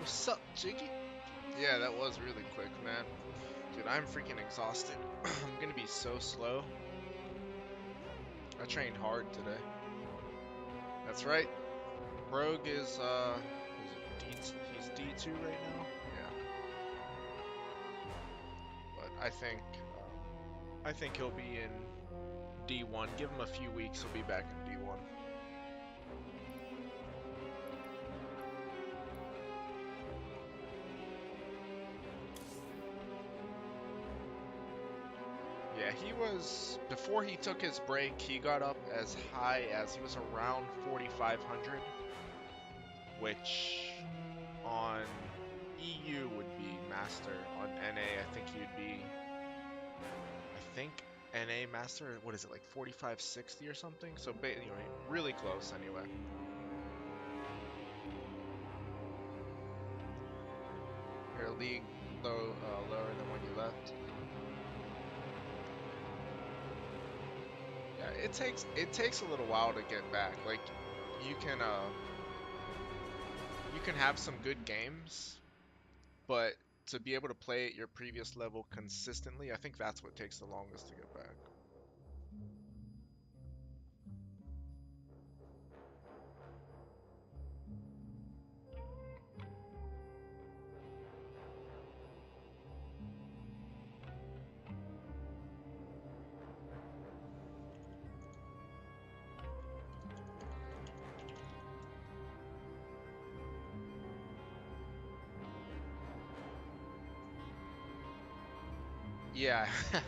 Sup, Jiggy? Yeah, that was really quick, man. Dude, I'm freaking exhausted. I'm gonna be so slow. I trained hard today. That's right. Rogue is it he's D2 right now? Yeah. But I think he'll be in D1. Give him a few weeks, he'll be back in D1. Yeah, he was, before he took his break, he got up as high as, he was around 4,500, which on EU would be master. On NA, I think he'd be, I think NA master, what is it, like 4560 or something? So, you know, really close anyway. Your league lower than when you left. Yeah, it takes a little while to get back. Like you can have some good games, but to be able to play at your previous level consistently, I think that's what takes the longest to get back. Yeah. Okay.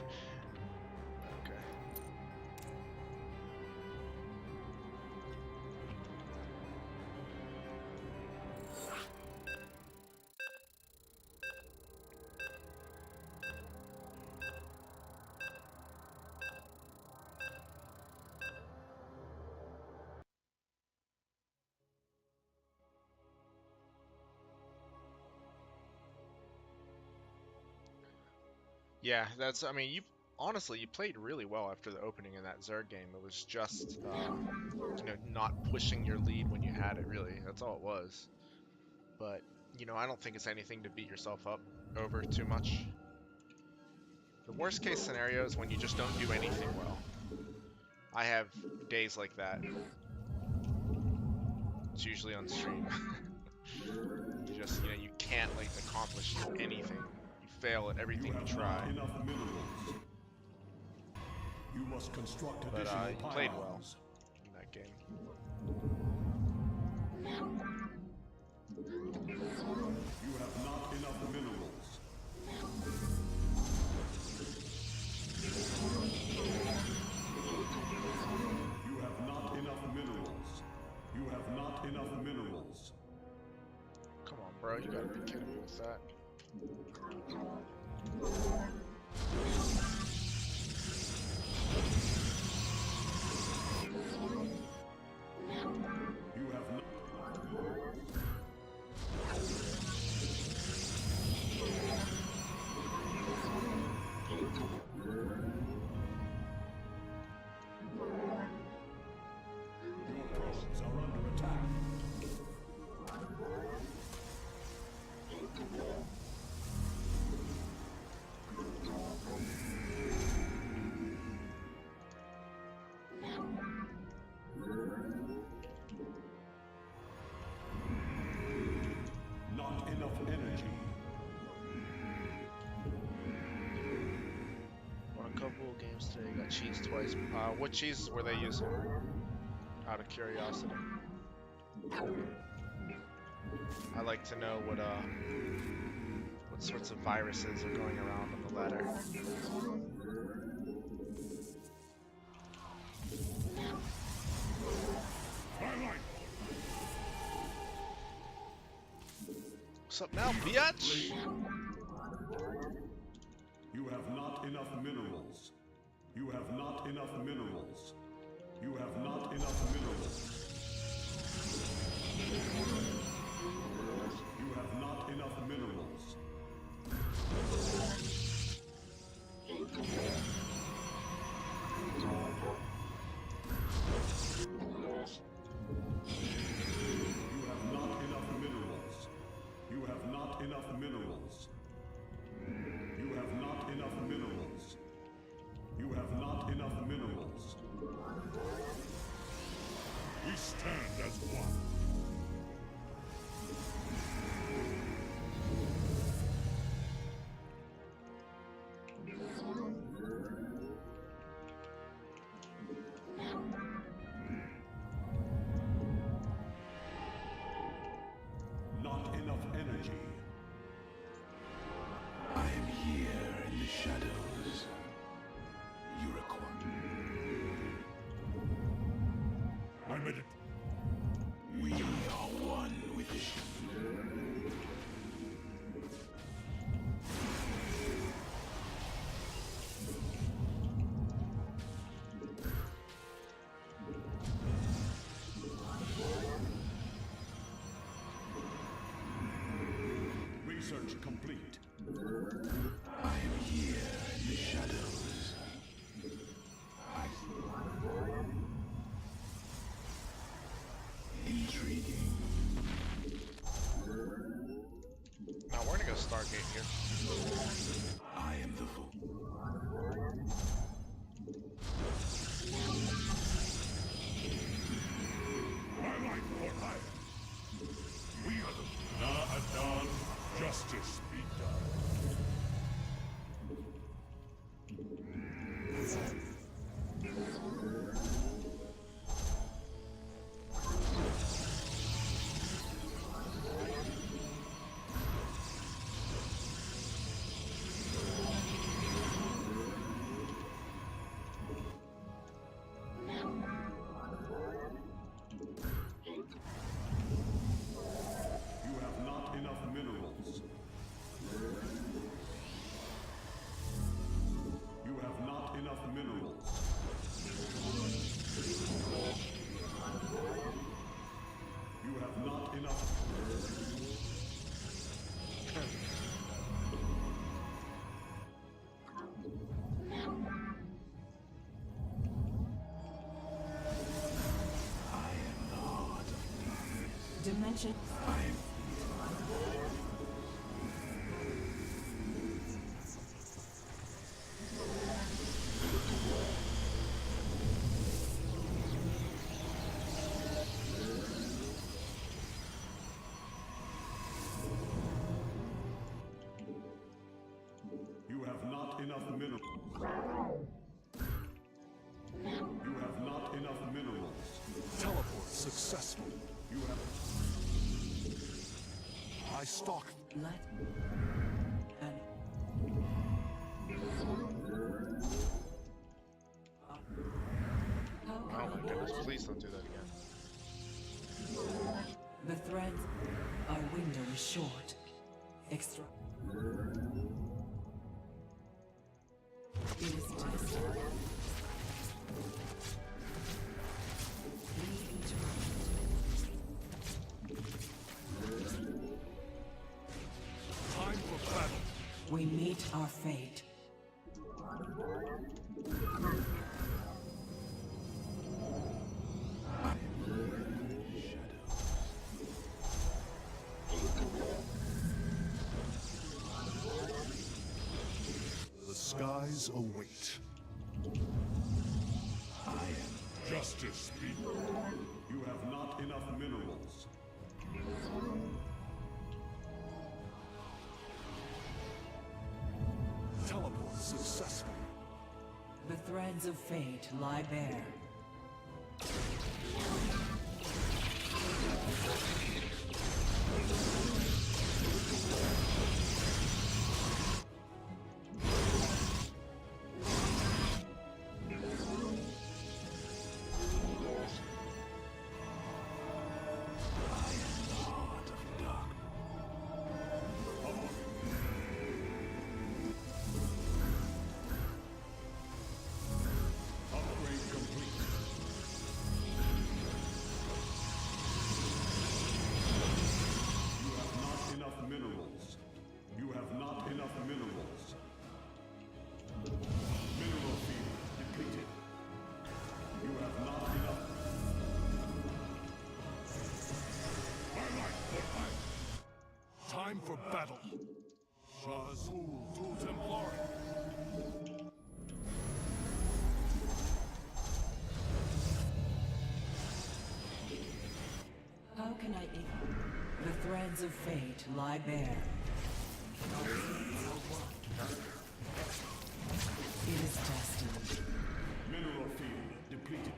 Yeah, that's, I mean, you honestly, you played really well after the opening in that Zerg game. It was just, you know, not pushing your lead when you had it, really. That's all it was. But, you know, I don't think it's anything to beat yourself up over too much. The worst case scenario is when you just don't do anything well. I have days like that. It's usually on stream. You just, you know, you can't like accomplish anything. You fail at everything you try. You must construct But additional you played well in that game. You have not enough minerals. You have not enough minerals. You have not enough minerals. Come on, bro. You gotta be kidding me with that. You have not. Your probes are under attack. Not enough energy. Won a couple of games today. Got cheese twice. What cheese were they using? Out of curiosity. I like to know what sorts of viruses are going around on the ladder. What's up now, biatch? You have not enough minerals. You have not enough minerals. You have not enough minerals. You have not enough minerals. You have not enough minerals. You have Research complete. I am here in the shadows. Intriguing. Now we're gonna go Stargate here. I am the fool. My life for hire. We are the Na'adan. Justice be done. You have not enough minerals. You have not enough minerals. You have not enough. I am the heart of Dimension. You have not enough minerals. You have not enough minerals. Teleport successful. You have. I stalk. Let. And. How Oh can my I goodness, watch? please don't do that again. The threads. Our window is short. Extra. It is tested. Lead to Time for battle. We meet our fate. The skies await. Justice be. You have not enough minerals. Teleport successful. The threads of fate lie bare. Upgrade complete. You have not enough minerals. You have not enough minerals. Mineral field depleted. You have not enough. Time for battle. Shazul to Templari. How can I aid? The threads of fate lie bare. It is destined. Mineral field depleted.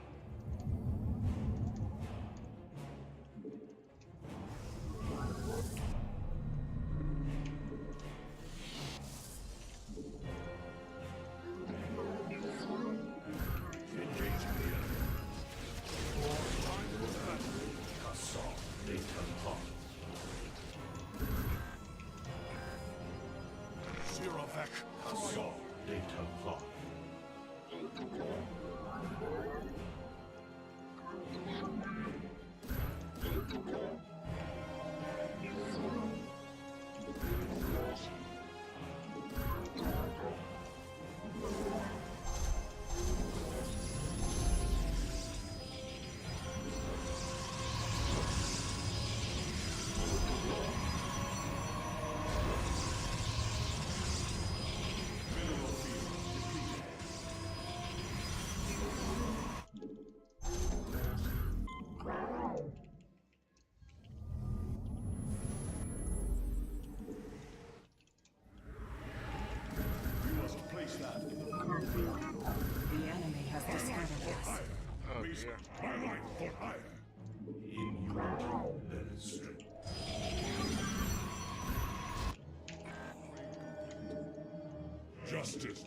Justice.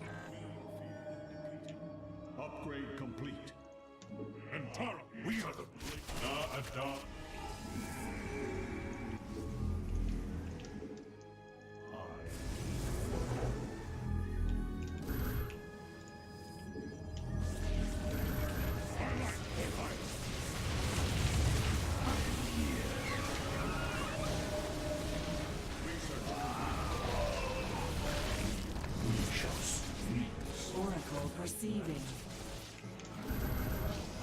Upgrade complete. And Tara, we are the Adon. Oracle perceiving.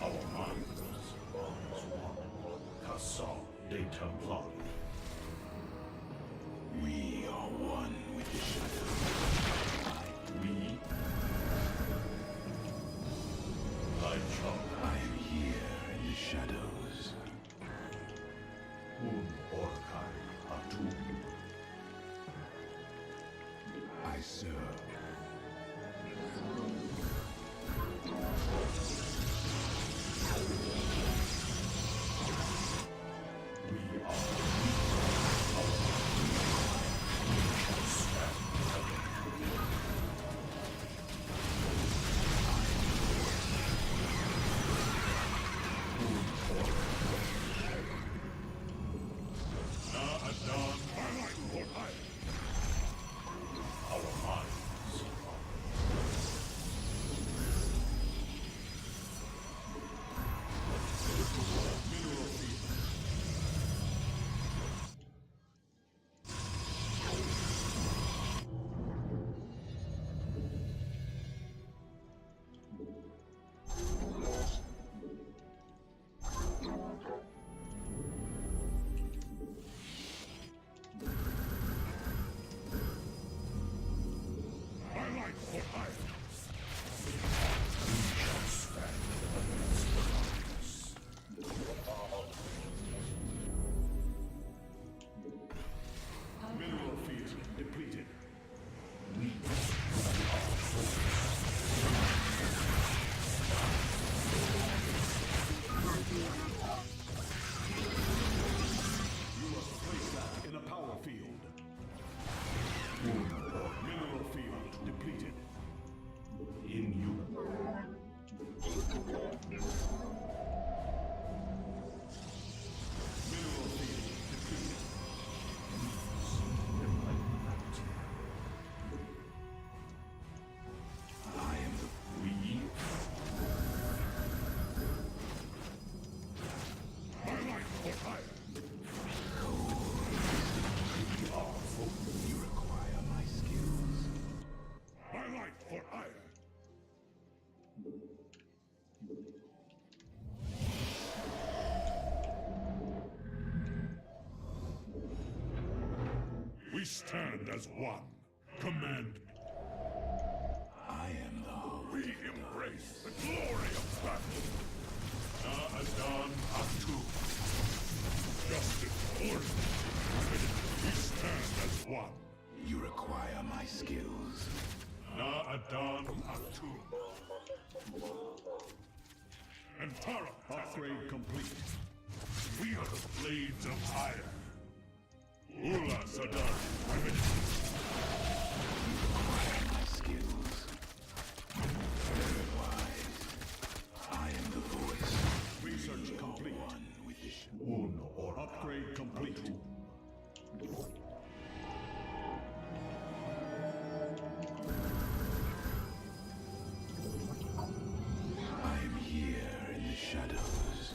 Our minds once one. Cassol de Templar. We are one with the shadow. We? I am here in the shadows. Un Orkai Atum. I serve. Mineral field depleted. You must place that in a power field. Mineral field depleted. In you. Mineral field depleted. I am the we. You require my skills. My life for ire. We stand as one. Command me. I am the hope. We embrace the glory of battle. Adon Atu. Justice order. We stand as one. You require my skills. Adon Atu. And Tara. Upgrade complete. We are the blades of fire. Ula Sadar. My skills. Very wise. I am the voice. Research complete. One with the Uno or Upgrade complete. I am here in the shadows.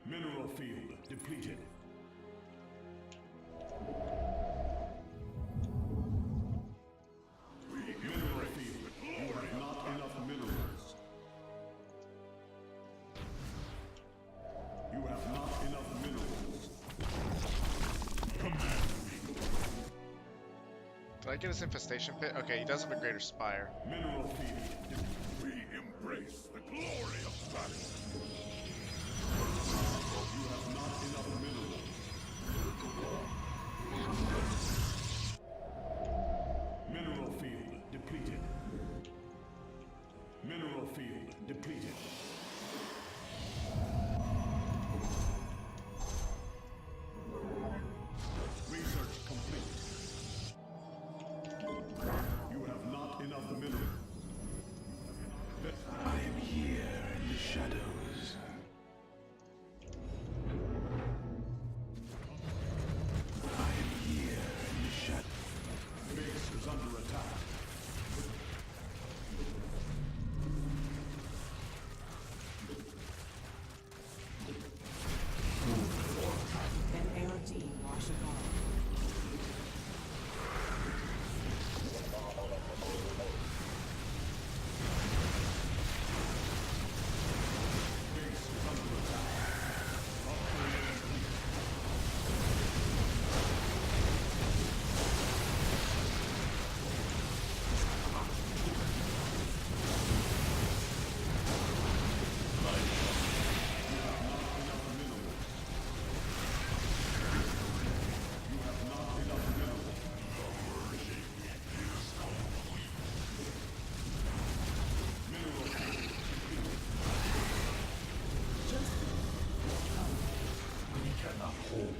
Mineral field depleted. Mineral field. You have not enough minerals. You have not enough minerals. I get his infestation pit? Okay, he does have a greater spire. Mineral field. We embrace the glory of battle. You have not enough minerals. Mineral field depleted. Mineral field depleted. Research complete. You have not enough minerals. I am here in the shadows. I am here in the shadows. Base is under attack. An ART wash upon. Base is under attack. Upgrade complete. We cannot hold.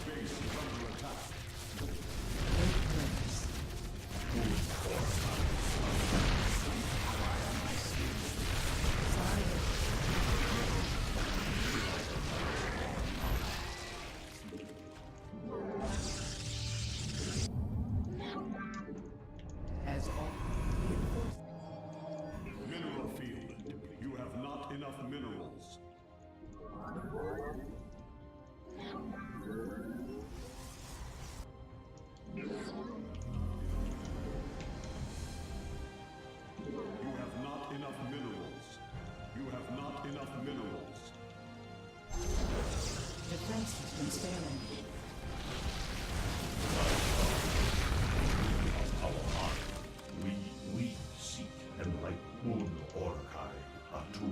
Base is under attack. As all Mineral field. You have not enough minerals. You have not enough minerals. You have not enough minerals. defense has been sparing. We seek and like Moon Orkai, Atu.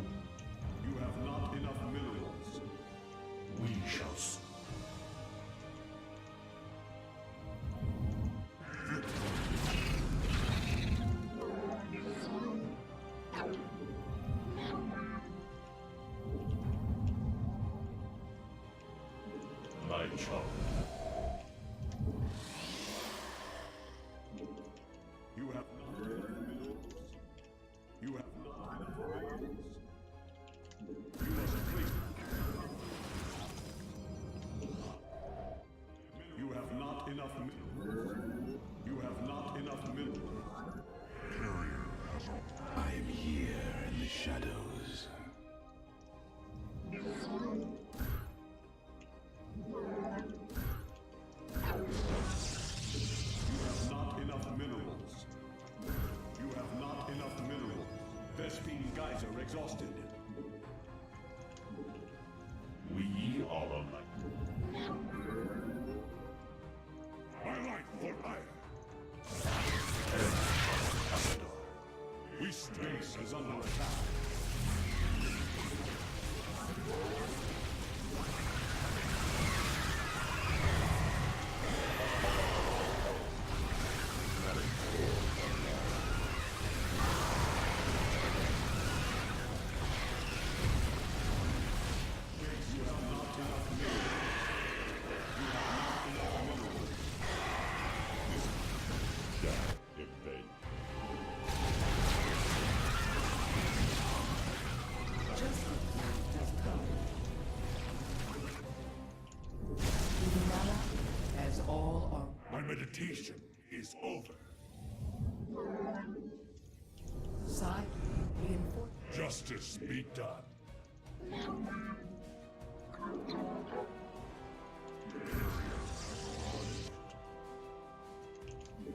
You have not enough minerals. We shall see. My child. You have not enough minerals. You have not enough minerals. You must complete. You have not enough minerals. You have not enough minerals. I am here in the shadows. You have not enough minerals. You have not enough minerals. Vespine geyser exhausted. We are alike. My life for ire. We stand Base is under attack. You have not enough minerals. You have not enough minerals. in vain. Just has come. Lumina, as all My meditation is over. are side reinforced. Justice be done.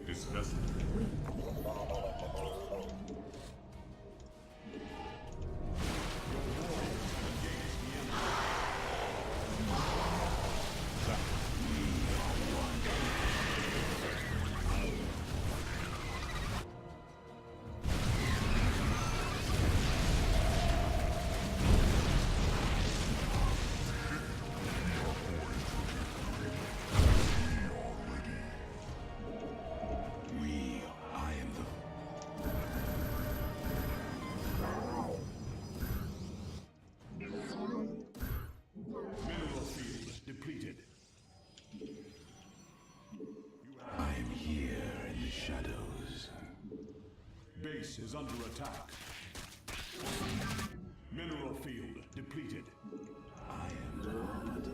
This vessel. is under attack. Mineral field depleted. I am the heart of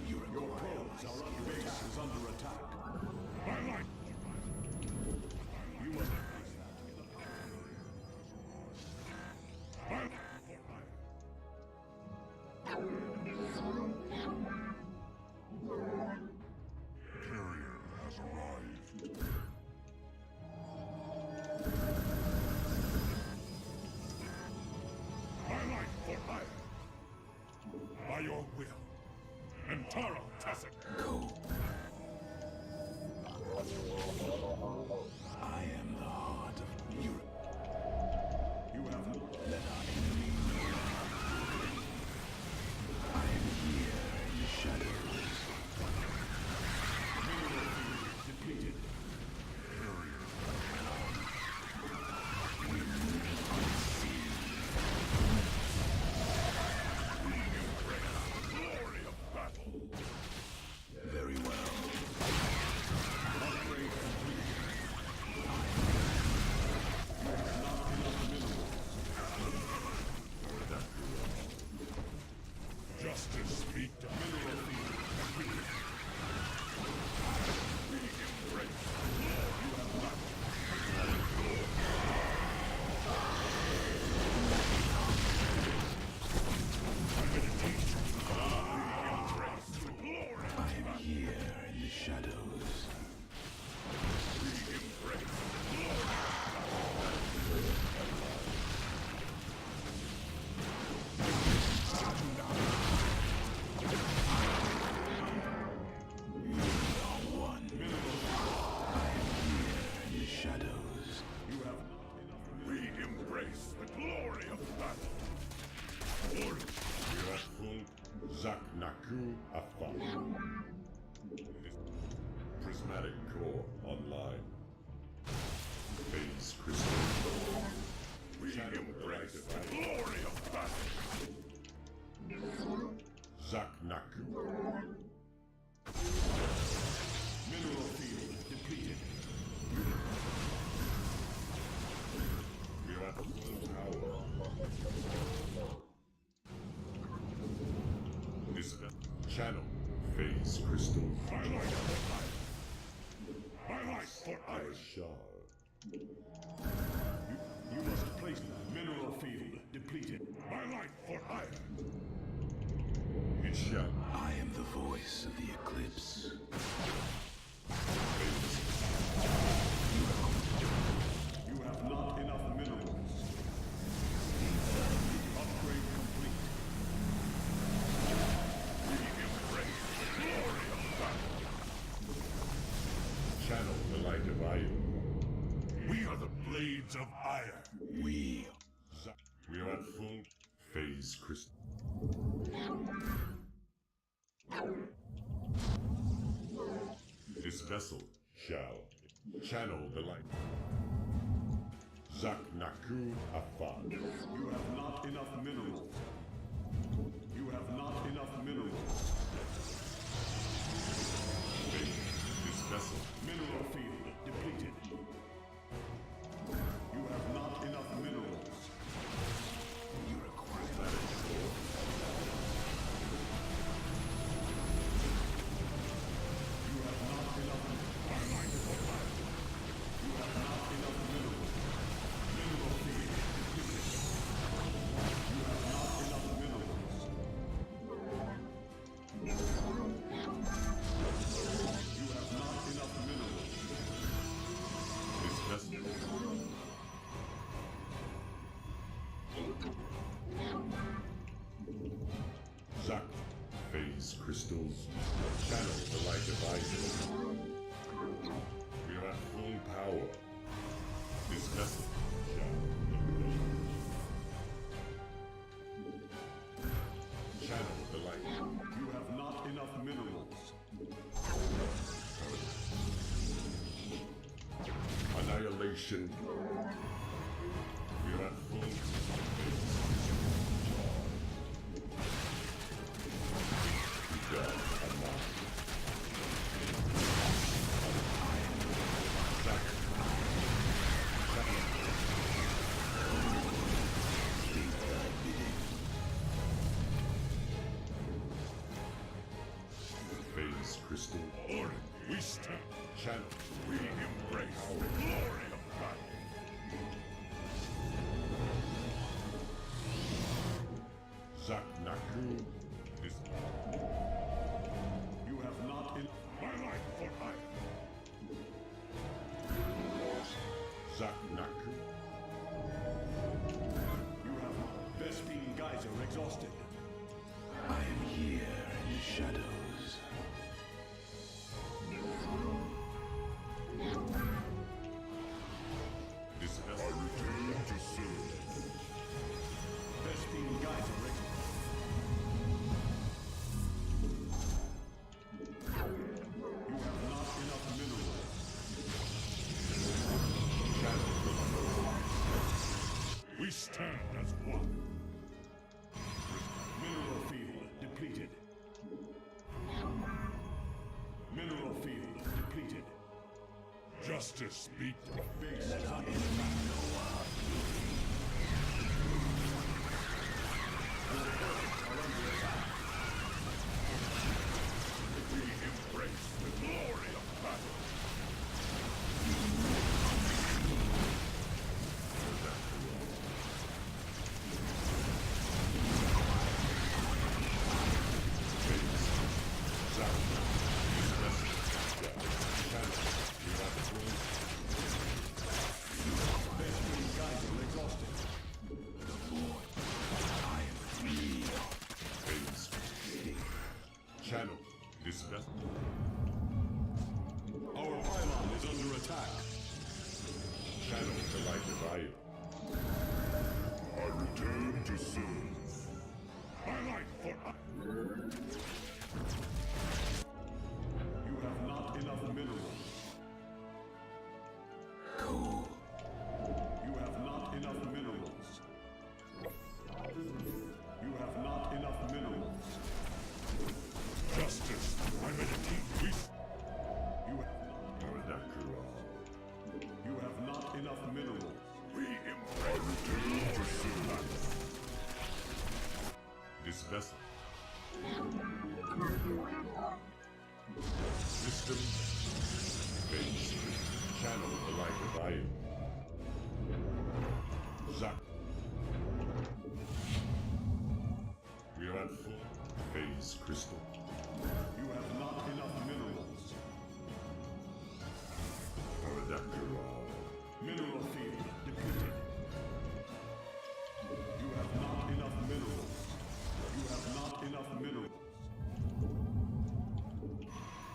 Your probes are under base is under attack. My life. You must My life for Carrier has arrived. My life for hire. By your will. Antara Tasset. Go. I am the heart of Europe. you have Let our enemy know. I am here in the shadows. mineral field depleted. Glory of battle. Very well. Upgrade complete. Justice be done. Mineral field I am here in the shadows. One. I am here in the shadows. you have We embrace the glory of battle. Mirafunk Zaknaku Afan. Prismatic core online. Phase crystal. We Channel embrace the light divine. glory of battle. Zaknaku. mineral field depleted. Mirafunk power. This channel. Phase crystal. My life for hire. My life for hire. Shard. You must place mineral field depleted. My life for hire. It shall. I am the voice of the eclipse. You have not enough minerals. Upgrade complete. Channel the light of iron. We are the blades of iron. We. Mirafunk phase crystal. This vessel shall channel the light. Zaknaku Afan. You have not enough minerals. You have not enough minerals. This vessel Mineral field depleted. You have not enough minerals. You require. You have not enough. You have not enough minerals. Mineral field depleted. You have not enough minerals. You have not enough minerals. this vessel Zak phase crystals channel the light of Isaac. We are at full power. This vessel shall channel the light. You have not enough minerals. Annihilation. We are at full God. We stand. Channel. We embrace the glory of battle. Zaknaku. This. You have not in. My life for hire. Zaknaku. You have Vespine Geyser exhausted. I am here in the shadows. This. I return to serve. Vespine Geyser exhausted. You have not enough minerals. We stand as one. Mineral field depleted. Mineral field depleted. Justice speak. Base Let our enemy know our We embrace the glory of battle. Vespine Geyser exhausted. Channel. This vessel. Our pylon is under attack. Channel the light of Io. I return to serve. My life for hire. You have not enough minerals. cool. You have not enough minerals. You have not enough minerals. Justice. I'm in a keep peace. You have not, you have not enough minerals. We embrace the glory of battle. This vessel. System. Base. Channel the light of Io. Zak. We are at full phase crystal. You have not enough minerals. Mineral field depleted. You have not enough minerals. You have not enough minerals.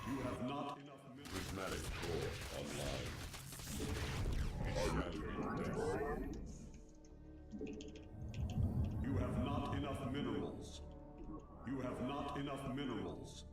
You have not enough minerals. Prismatic core online. Shattering death. You have not enough minerals. You have not enough minerals.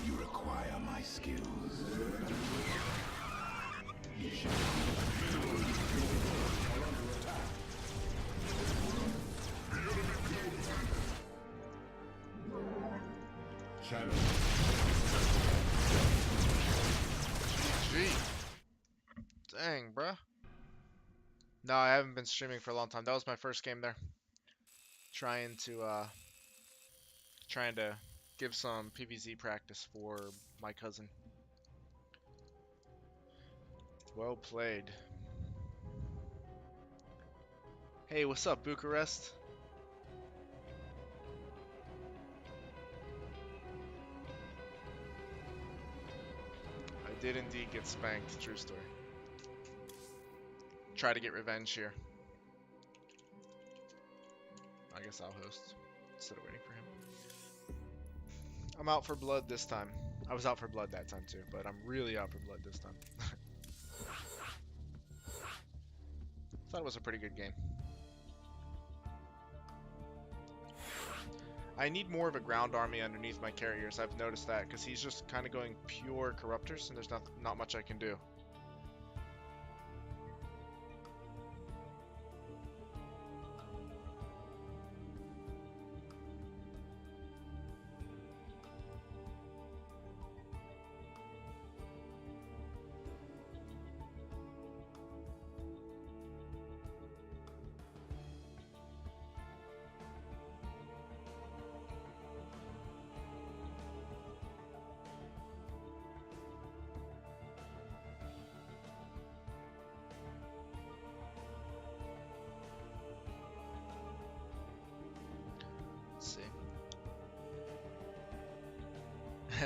You require my skills. Channel. Gee. Dang, bruh. No, I haven't been streaming for a long time. That was my first game there. Trying to give some PvZ practice for my cousin. Well played. Hey, what's up, Bucharest? I did indeed get spanked, true story. Try to get revenge here. I guess I'll host instead of waiting for him. I'm out for blood this time. I was out for blood that time too, but I'm really out for blood this time. Thought it was a pretty good game. I need more of a ground army underneath my carriers. I've noticed that because he's just kind of going pure corruptors, and there's not much I can do.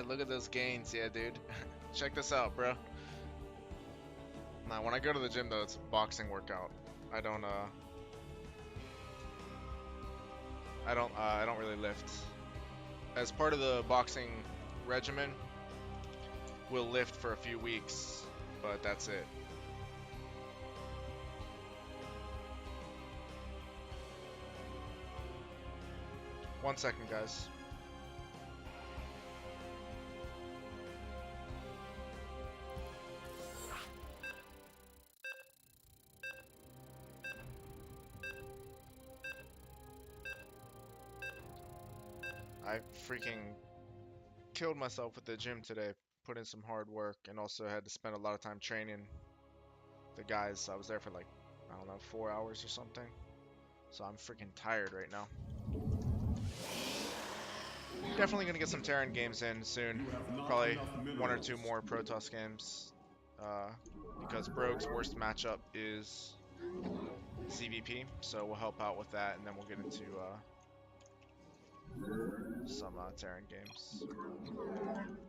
Look at those gains, yeah, dude. Check this out, bro. Nah, when I go to the gym though, it's a boxing workout. I don't I don't really lift. As part of the boxing regimen, we'll lift for a few weeks, but that's it. One second, guys. I freaking killed myself with the gym today. Put in some hard work and also had to spend a lot of time training the guys. I was there for like, I don't know, 4 hours or something. So I'm freaking tired right now. Definitely gonna get some Terran games in soon. Probably one or two more Protoss games. Because Brogue's worst matchup is CVP, so we'll help out with that, and then we'll get into some Terran games.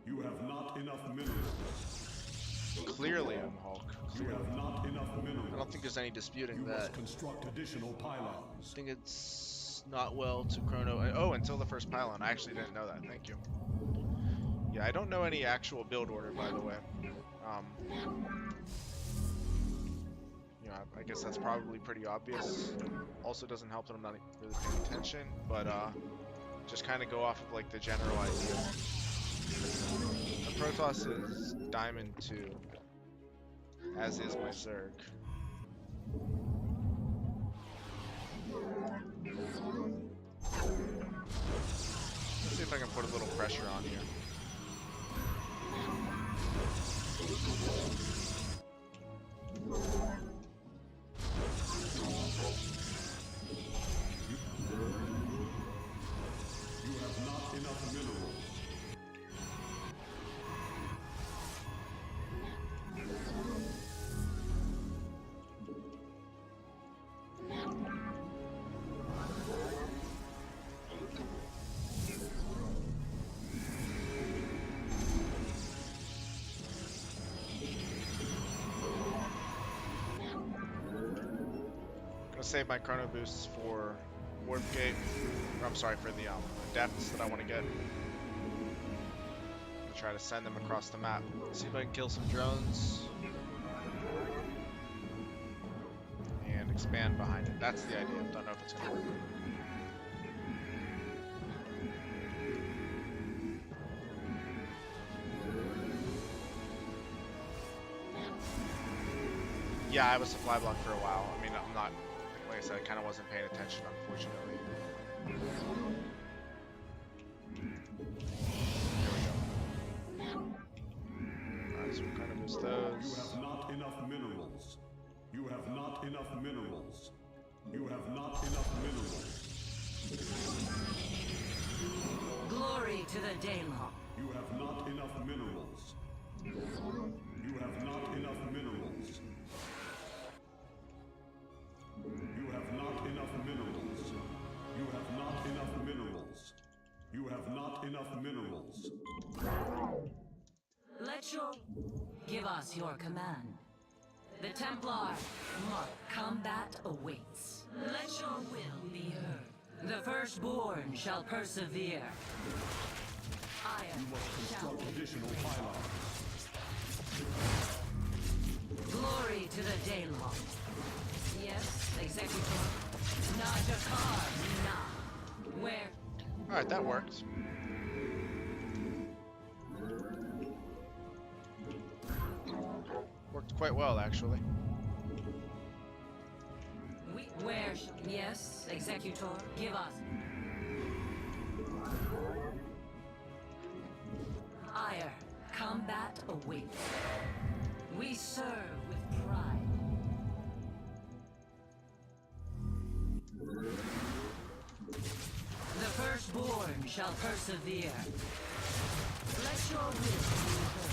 You have not enough minerals. Clearly, I'm Hulk. You have not enough minerals. I don't think there's any disputing You that. must construct additional pylons. I think it's not well to chrono. Oh, until the first pylon. I actually didn't know that. Thank you. Yeah, I don't know any actual build order, by the way. You know, I guess that's probably pretty obvious. Also doesn't help that I'm not really paying attention, but just kind of go off of like the general idea. The Protoss is Diamond 2, as is my Zerg. Let's see if I can put a little pressure on you. You have not enough minerals. Gonna save my chrono boosts for warp gate. Or I'm sorry, for the depths that I want to get. I'll try to send them across the map. See if I can kill some drones. And expand behind it. That's the idea. Don't know if it's gonna work. Yeah, I was supply block for a while. I mean, I'm not, like I said, I kind of wasn't paying attention, unfortunately. There we go. Alright, so we're kind of miss You those. have not enough minerals. You have not enough minerals. You have not enough minerals. Glory to the Daylong. You have not enough minerals. You have not enough minerals. You have not enough minerals. You have not enough minerals. You have not enough minerals. Let your... Give us your command. The Templar, mark combat awaits. Let your will be heard. The firstborn shall persevere. Iron shall Construct additional pylons. glory to the Daylong. Yes, Executor. Najakar, nah. Where? Alright, that worked. Worked quite well, actually. Where? Yes, Executor. Give us. Ire, combat awaits. We serve with pride. The firstborn shall persevere. Let your will be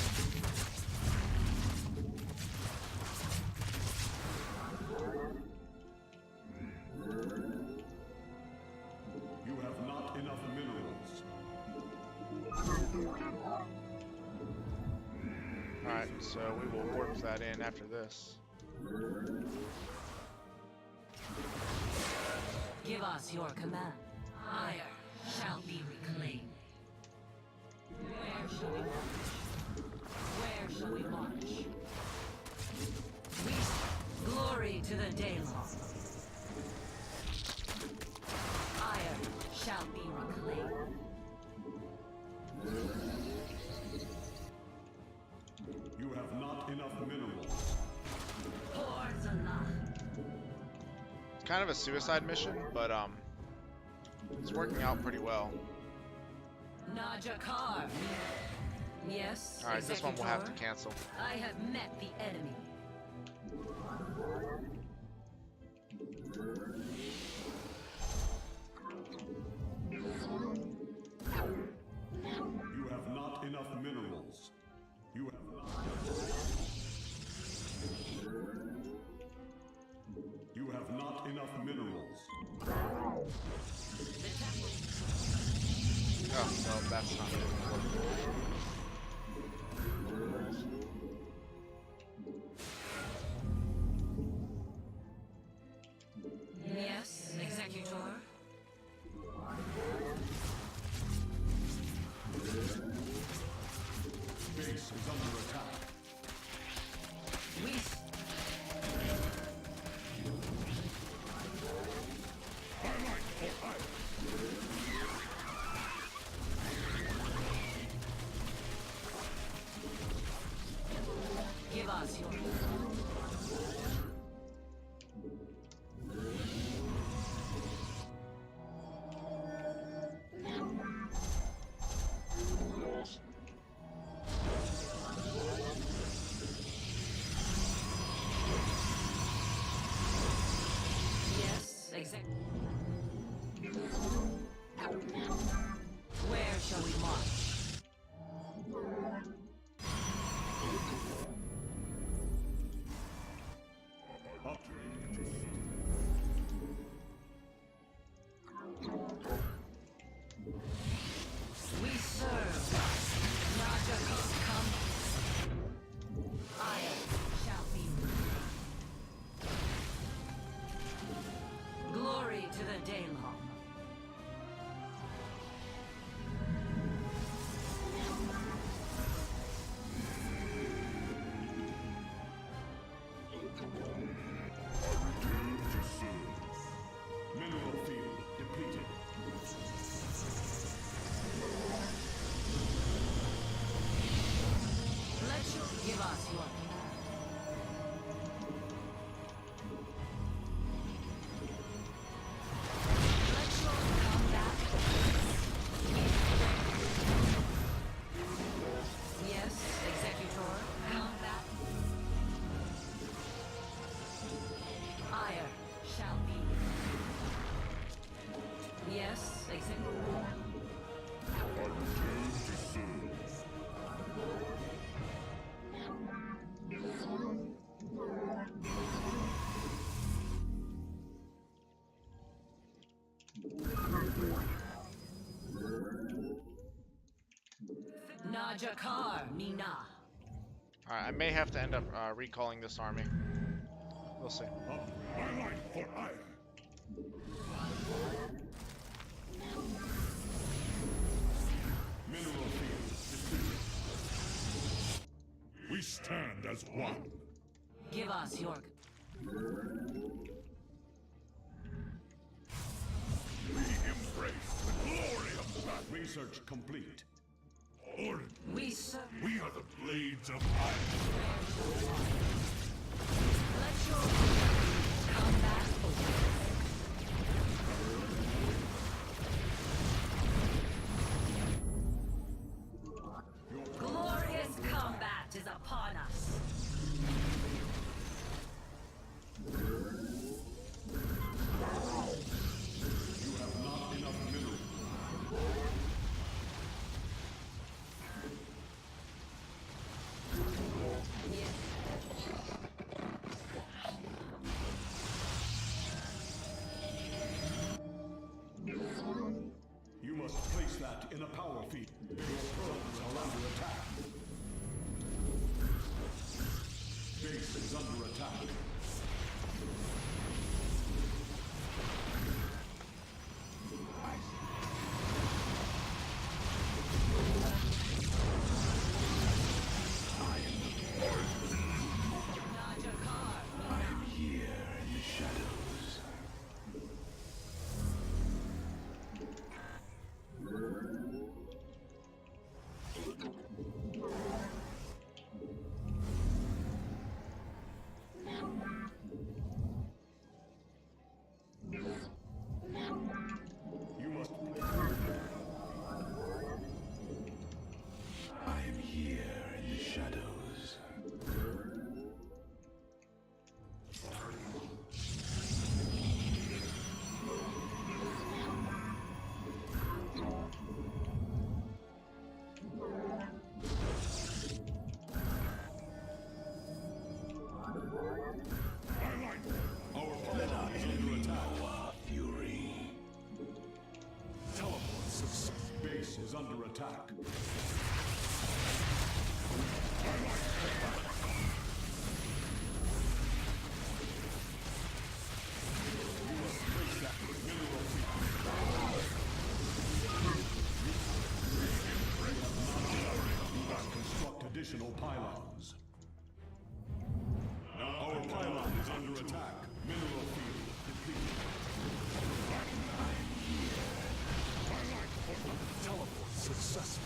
heard. You have not enough minerals. So we will warp that in after this. Give us your command. Ire shall be reclaimed. Where shall we march? Where shall we march? We glory to the Daylong. Ire shall be reclaimed. You have not enough minerals. Kind of a suicide mission, but it's working out pretty well. Najakar. Yes. All right, this one we'll have to Executor. cancel. I have met the enemy. You have not enough minerals. You have not. You have not enough minerals. Oh, well, that's not good. Yes, Executor. Base is under attack. We give us your yes, Where shall we march? Up. We serve. Najakar come. Ire shall be. Glory to the Daylong. Mineral field depleted. Let you give us your command. Let your combat. Yes, Executor. Combat. Ire shall be. Yes, Executor. Najakar Mina. Alright, I may have to end up recalling this army. We'll see. My life for ire. Mineral field depleted. We stand as one. Give us your. We embrace the glory of battle. Research complete. Orin, We serve. we are the blades of iron. Let your combat open. Glorious combat is upon us. You have not enough minerals. You must place that in a power field. Your probes are under attack. under attack. You must. I am here in the shadows. Our pylon is under attack. Fury. Teleport success. Base is under attack. You must place that mineral You must construct additional pylons. Our pylon is under attack. Mineral field depleted. Teleport successful.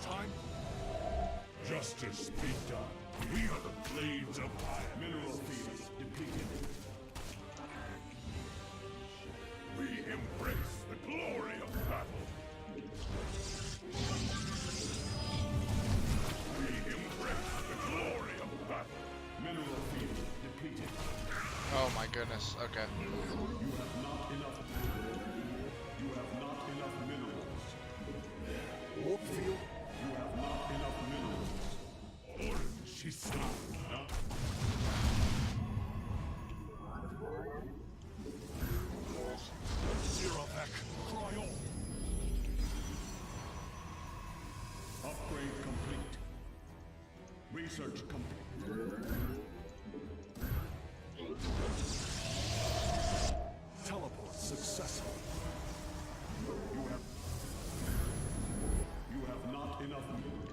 Time. Justice be done. We are the blades of fire. Mineral field depleted. We embrace the glory of battle. We embrace the glory of battle. Mineral field depleted. Oh my goodness. Okay. You have not enough. You have not enough minerals. Warp field. You have not enough minerals. She stopped, huh? Zerofek. Cry on. Upgrade complete. Research complete. Teleport successful. You have not enough minerals.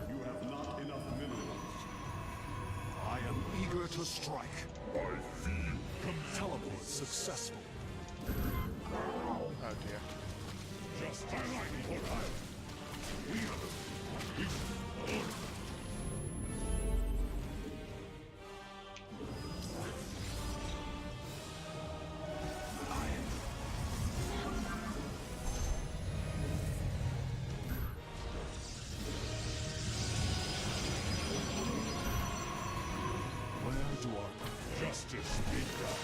You have not enough minerals. I am eager to strike. I feel Teleport successful. Oh dear. just like what I. We are the. Where do I Justice be done.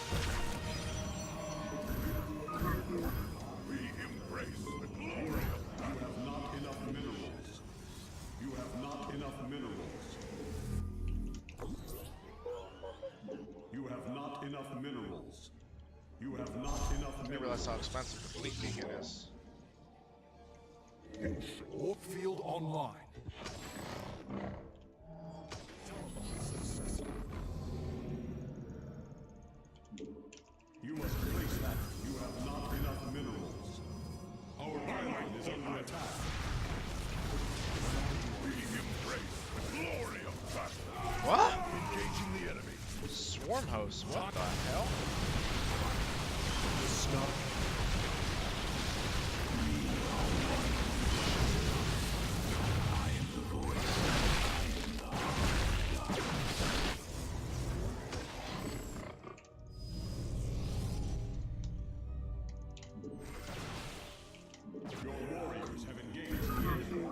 We embrace the glory of You have not enough minerals. You have not enough minerals. You have not enough minerals. You have not enough I didn't minerals. realize how expensive the fleet beacon is. Warp field online. Teleport successful. You must place that. You have not enough minerals. Our pylon is under attack. We embrace the glory of battle. What? Engaging the enemy. Swarm host. What the hell? Stop. I am the voice. Your warriors have engaged the enemy.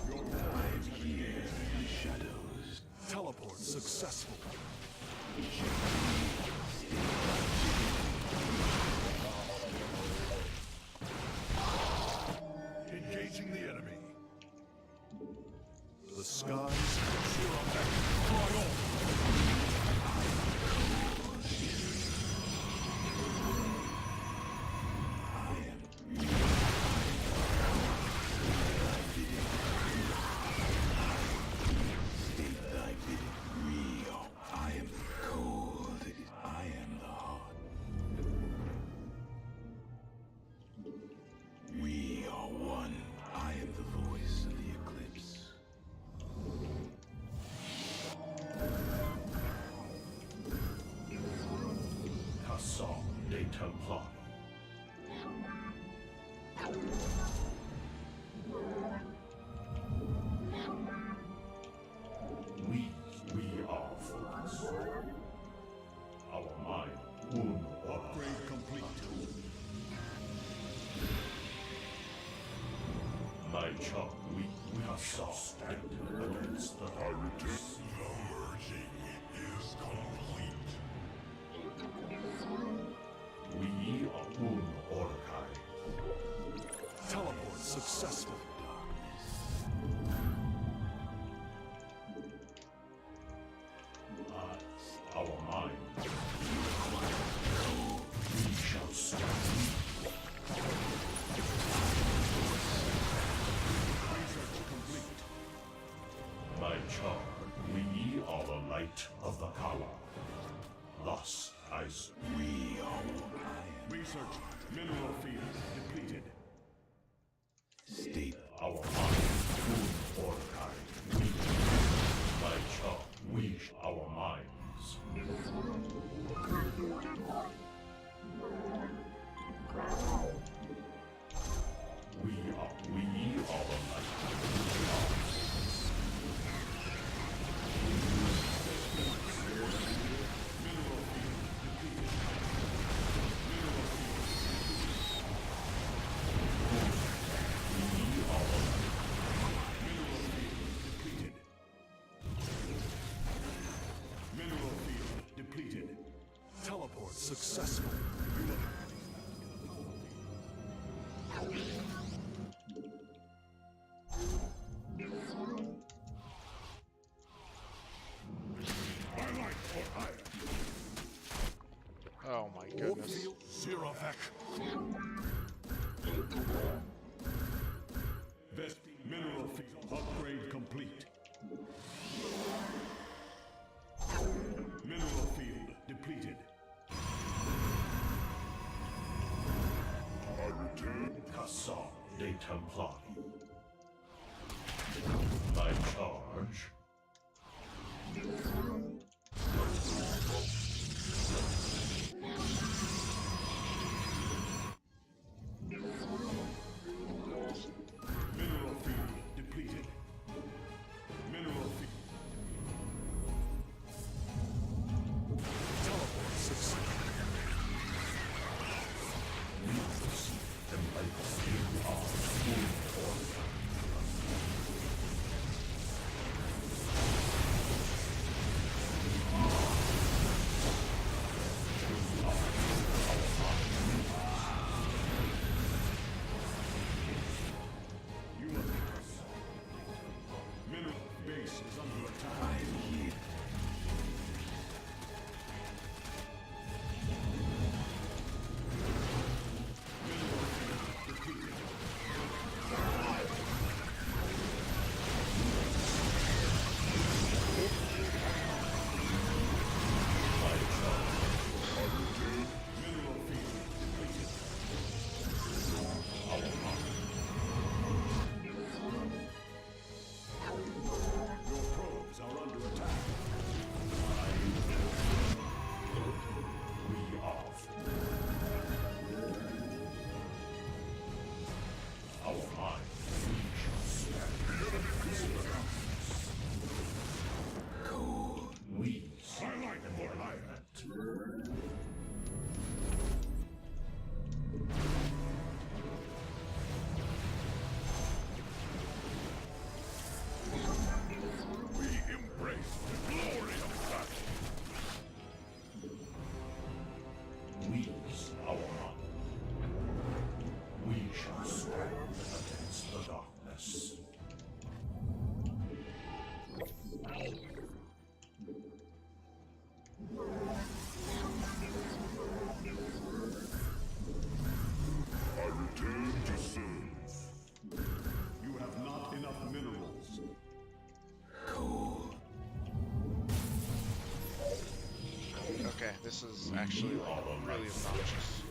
Your warriors have engaged the enemy. Shadows. Teleport successful. skies. State thy bidding, Rio. I am the cold. I am the hot. We are one. I am the voice of the eclipse. Cassam de Templar. We are fools. Our mind, Upgrade complete. my child, we shall stand against the pirates. The merging is complete. We are Orkai. Teleport successful. Our mind. We shall stand. Research complete. My child, we are the light of the Kala. Thus, We are one. Research. Mineral field depleted. State our mind, Orkai. My child, our minds. We are the light. Depleted. Mineral field depleted. Teleport successful. Oh my goodness. Zirovek. Vesting mineral field upgrade complete. Mineral field depleted. I return. Cassam de Templar. My charge. Mineral field depleted. Mineral field. Teleport successful. And like you are full order. You must mineral base is under attack. I am here. Mineral field depleted. Your probes are under attack. Okay, this is actually like really obnoxious.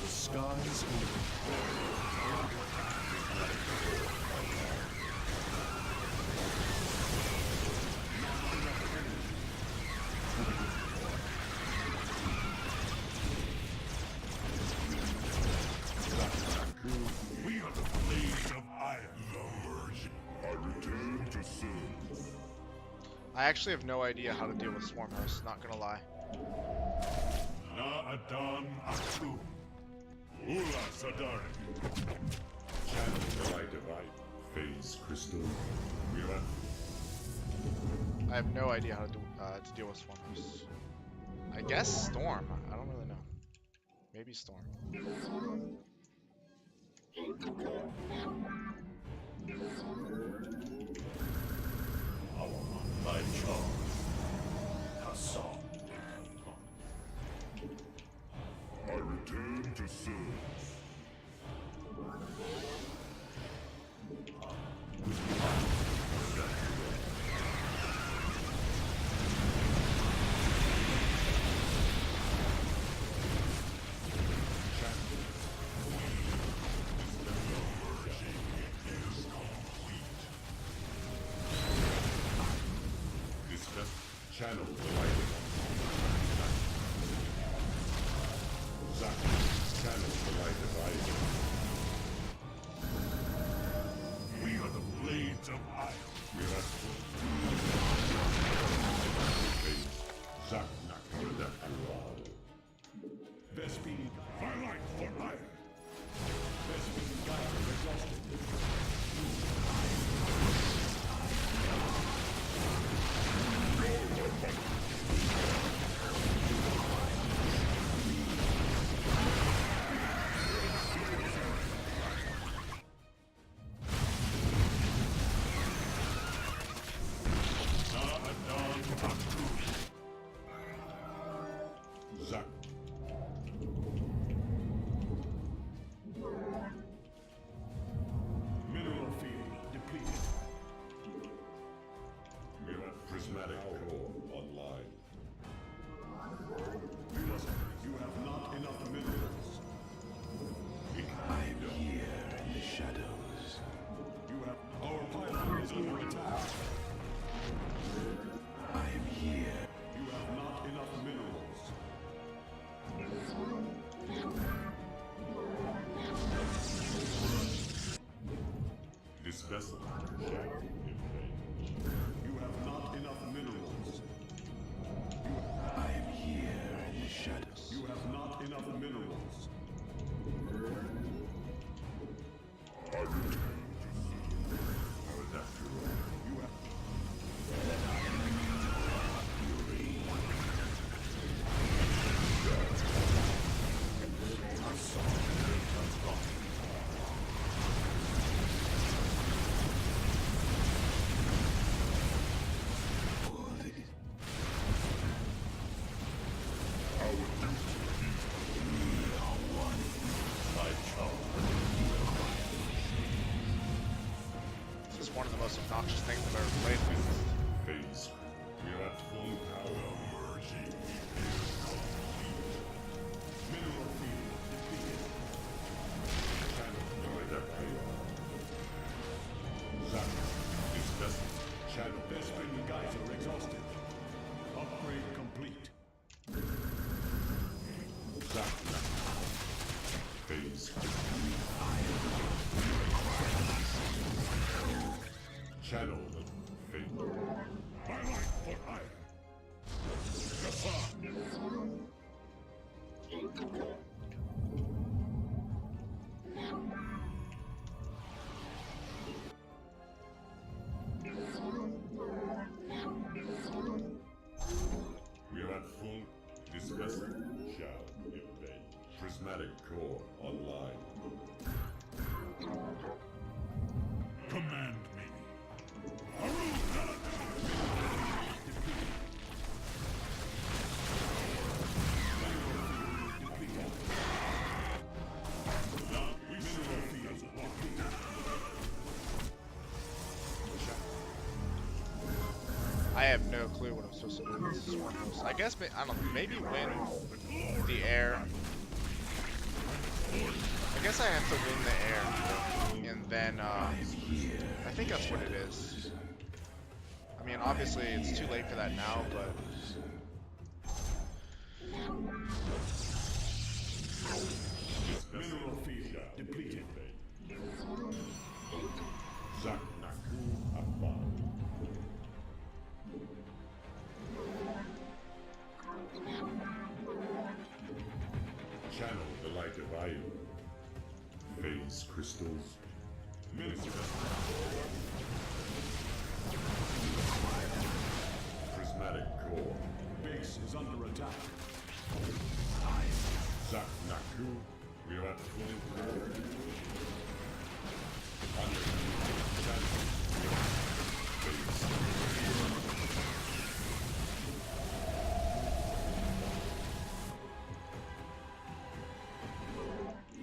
The skies open. We are the blades of iron. I return to serve. I actually have no idea how to deal with Swarm Hosts, not gonna lie. Na Adan Aku. Ula Sadari. Channel the light of I. Phase crystal. Mira. I have no idea how to deal with Swarm Hosts. I guess Storm. I don't really know. Maybe Storm. My charm. Hassan. I return to serve. Channel the light of Zach. Channel the light of We are the blades of iron. Miracle. Zach Nakarakural. Vespene. My life for iron. Vespene Geyser exhausted. Na Adan Aku. Zach. Mineral field depleted. Prismatic core online. You have not enough minerals. I'm here in the shadows. You have. Our pylon is under attack. I'm here. You have not enough minerals. This vessel. You have not enough minerals. I'm here in the shadows. You have not enough minerals. I return to serve. After all. You have. My charm. This is one of the most obnoxious things I've ever played with. Phase. We're at full power. Mineral field depleted. Channel the light of Zach. This vessel. Channel the light Vespene Geyser exhausted. Upgrade complete. Zach. Phase. Channel the fate. My life for iron. Hassan. We are at full. This vessel shall invade. Prismatic core online. Command me. I have no clue what I'm supposed to do with this Swarm Host. I guess, I don't know, maybe win the air. I guess I have to win the air, and then, I think that's what it is. I mean, obviously, it's too late for that now, but... Mineral field depleted. Zaknaku Afan. Channel the light of Ayu. Phase crystals. Prismatic core. Base is under attack. Zaknaku. We are at full power. Under channel. Phase.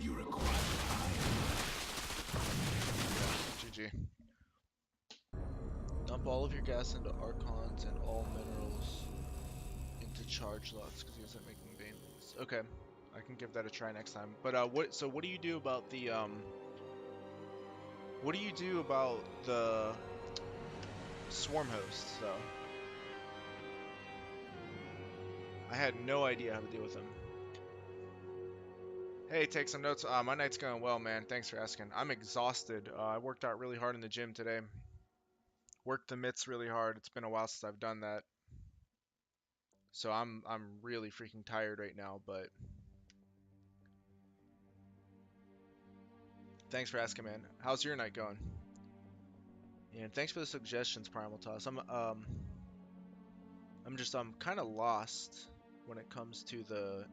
You require GG. Dump all of your gas into Archons and all minerals into charge lots because you isn't making veins. Okay, I can give that a try next time. But what do you do about the what do you do about the swarm hosts though? I had no idea how to deal with them. Hey, take some notes. My night's going well, man. Thanks for asking. I'm exhausted. I worked out really hard in the gym today. Worked the mitts really hard. It's been a while since I've done that. So I'm really freaking tired right now, but thanks for asking, man. How's your night going? And thanks for the suggestions, Primal Toss. I'm just kind of lost when it comes to the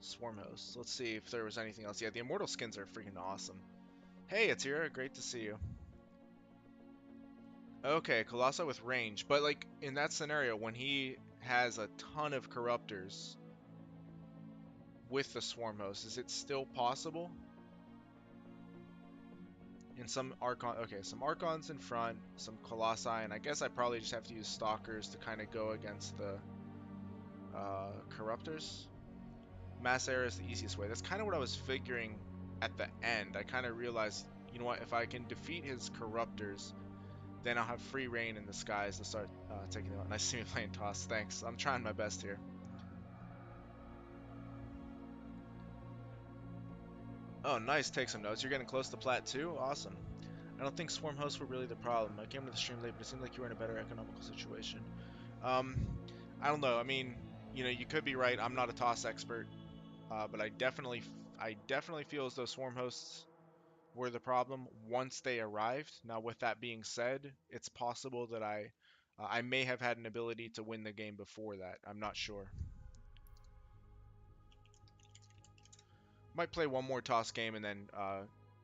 swarm hosts. Let's see if there was anything else. Yeah, the immortal skins are freaking awesome. Hey, it's here. Great to see you. Okay, Colossi with range, but like in that scenario when he has a ton of corruptors with the swarm host, is it still possible? In some Archon, okay, some Archons in front, some Colossi, and I guess I probably just have to use Stalkers to kind of go against the Corruptors. Mass Air is the easiest way. That's kind of what I was figuring at the end. I kind of realized, you know what, if I can defeat his Corruptors, then I'll have free reign in the skies to start taking them out. Nice to see me playing Toss. Thanks. I'm trying my best here. Oh, nice. Take some notes. You're getting close to Plat 2? Awesome. I don't think swarm hosts were really the problem. I came to the stream late, but it seemed like you were in a better economical situation. I don't know. I mean, you know, you could be right. I'm not a Toss expert, but I definitely feel as though swarm hosts were the problem once they arrived. Now, with that being said, it's possible that I may have had an ability to win the game before that. I'm not sure. Might play one more Toss game and then,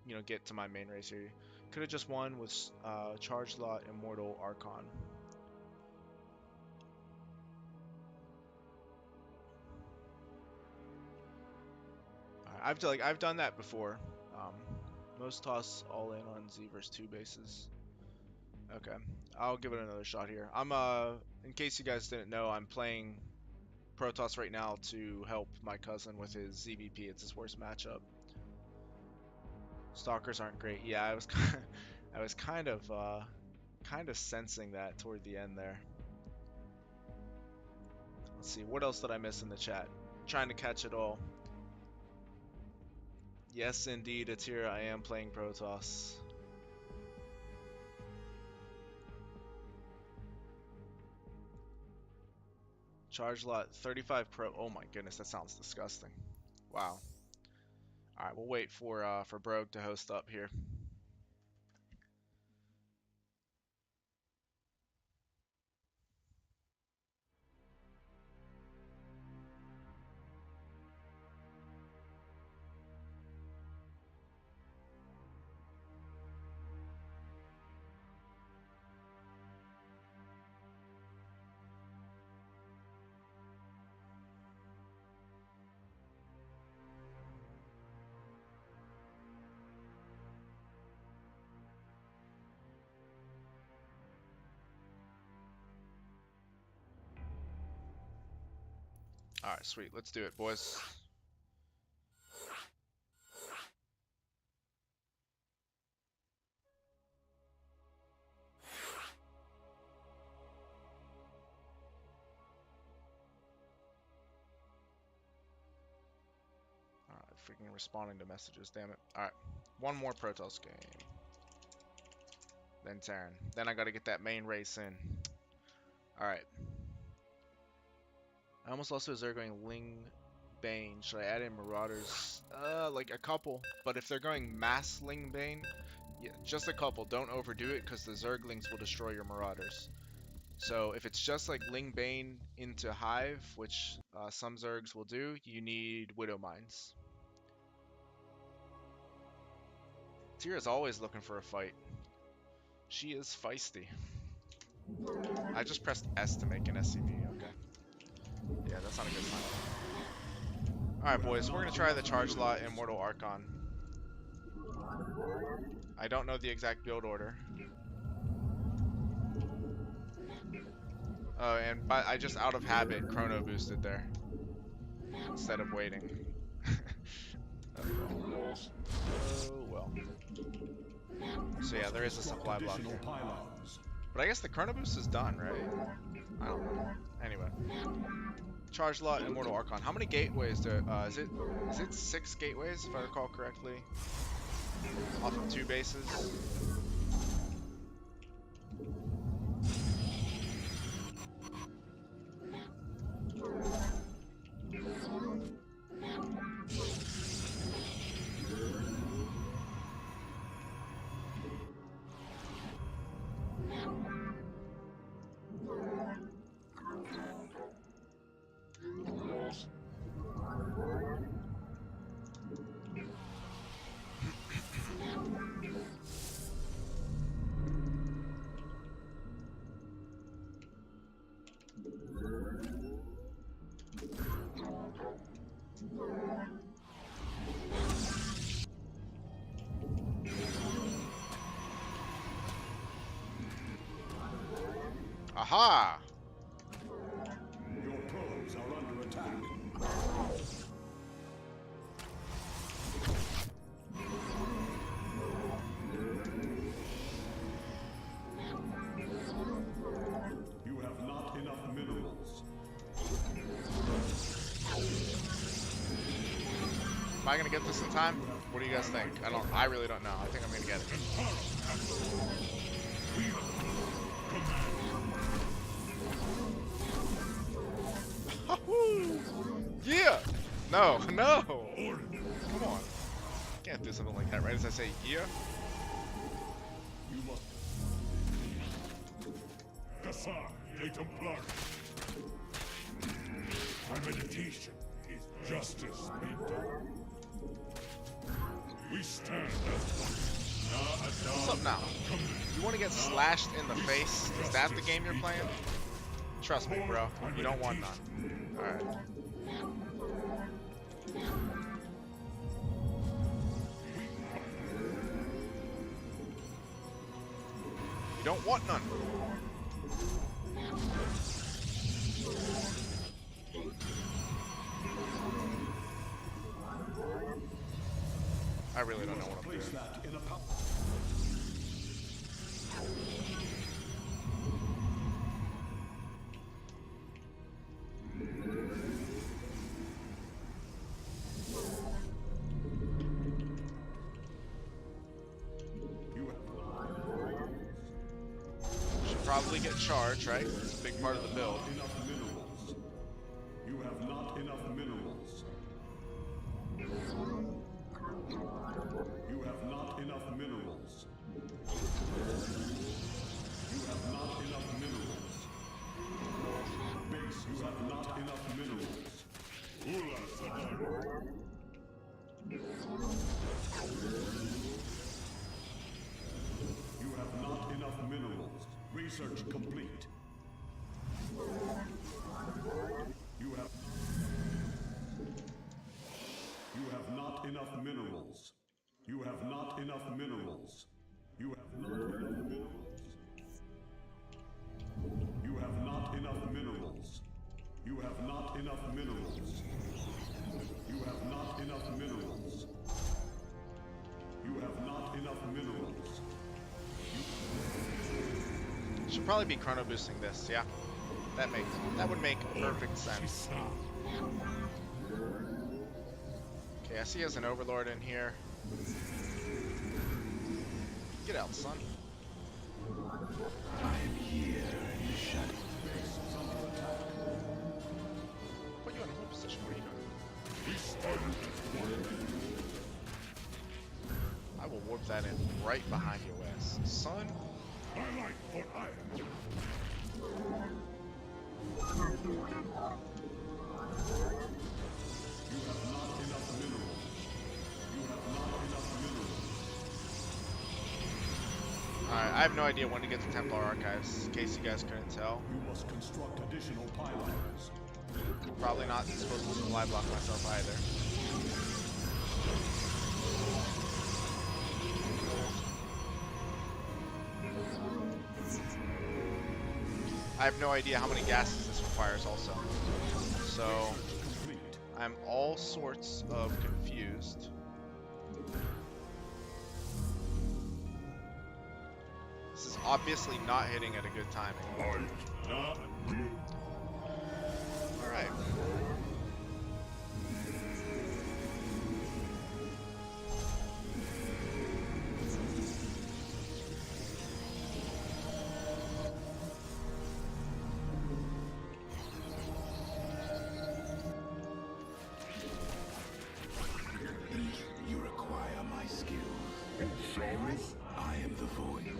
you know, get to my main race here. Could have just won with Charge Lot, Immortal, Archon. I've done that before. Most Toss all in on Z versus 2 bases. Okay, I'll give it another shot here. In case you guys didn't know, I'm playing Protoss right now to help my cousin with his ZVP. It's his worst matchup. Stalkers aren't great. Yeah, I was kind of sensing that toward the end there. Let's see, what else did I miss in the chat? I'm trying to catch it all. Yes, indeed, it's here. I am playing Protoss. Charge lot 35 Pro. Oh my goodness, that sounds disgusting. Wow. All right, we'll wait for Brogue to host up here. Alright, sweet. Let's do it, boys. Alright, freaking responding to messages, damn it. Alright, one more Protoss game. Then Terran. Then I gotta get that main race in. Alright. I almost lost to a Zerg going Ling Bane. Should I add in Marauders? Like a couple. But if they're going mass Ling Bane, yeah, just a couple. Don't overdo it because the Zerglings will destroy your Marauders. So if it's just like Ling Bane into Hive, which some Zergs will do, you need Widow Mines. Tira's always looking for a fight. She is feisty. I just pressed S to make an SCV, okay. Yeah, that's not a good sign. Alright boys, we're gonna try the Charge Lot in Mortal Archon. I don't know the exact build order. Oh, and I just out of habit chrono boosted there. Instead of waiting. Oh well. So yeah, there is a supply block here. But I guess the chrono boost is done, right? I don't know. Anyway. Charge Lot and Mortal Archon. How many gateways do is it 6 gateways if I recall correctly? Off of 2 bases. Aha! Your probes are under attack. You have not enough minerals. Am I gonna get this in time? What do you guys think? I really don't know. I think I'm gonna get it. Yeah! No, no! Come on. Can't do something like that right as I say yeah. You must. Gassar, les Templars. My meditation is justice made done. We stand as one. What's up now? You want to get slashed in the face? Is that the game you're playing? Trust me, bro. You don't want none. Alright. You don't want none. I really don't know what I'm doing. Place that in a pouch. Should probably get charged, right? It's a big part of the build. Enough minerals. You have not enough minerals. You have not enough minerals. You have not enough minerals. Base, you have not enough minerals. Ula Sadar. You have not enough minerals. Research complete. You have not enough minerals. You have not enough minerals. You have not enough minerals. You have not enough minerals. You have not enough minerals. You have not enough minerals. You have not enough minerals. Should probably be chrono boosting this, yeah. That would make perfect sense. Okay, I see he has an overlord in here. Get out, son. I am here in the shadow. Put you in a hold position. What are you doing? I will warp that in right behind your ass, son. I like what I am. You have not enough minerals. You have not enough minerals. Alright, I have no idea when to get to Templar Archives, in case you guys couldn't tell. You must construct additional pylons. Probably not supposed to supply block myself either. I have no idea how many gases this requires also. So, I'm all sorts of confused. This is obviously not hitting at a good timing. Alright. You require my skills. I am the void.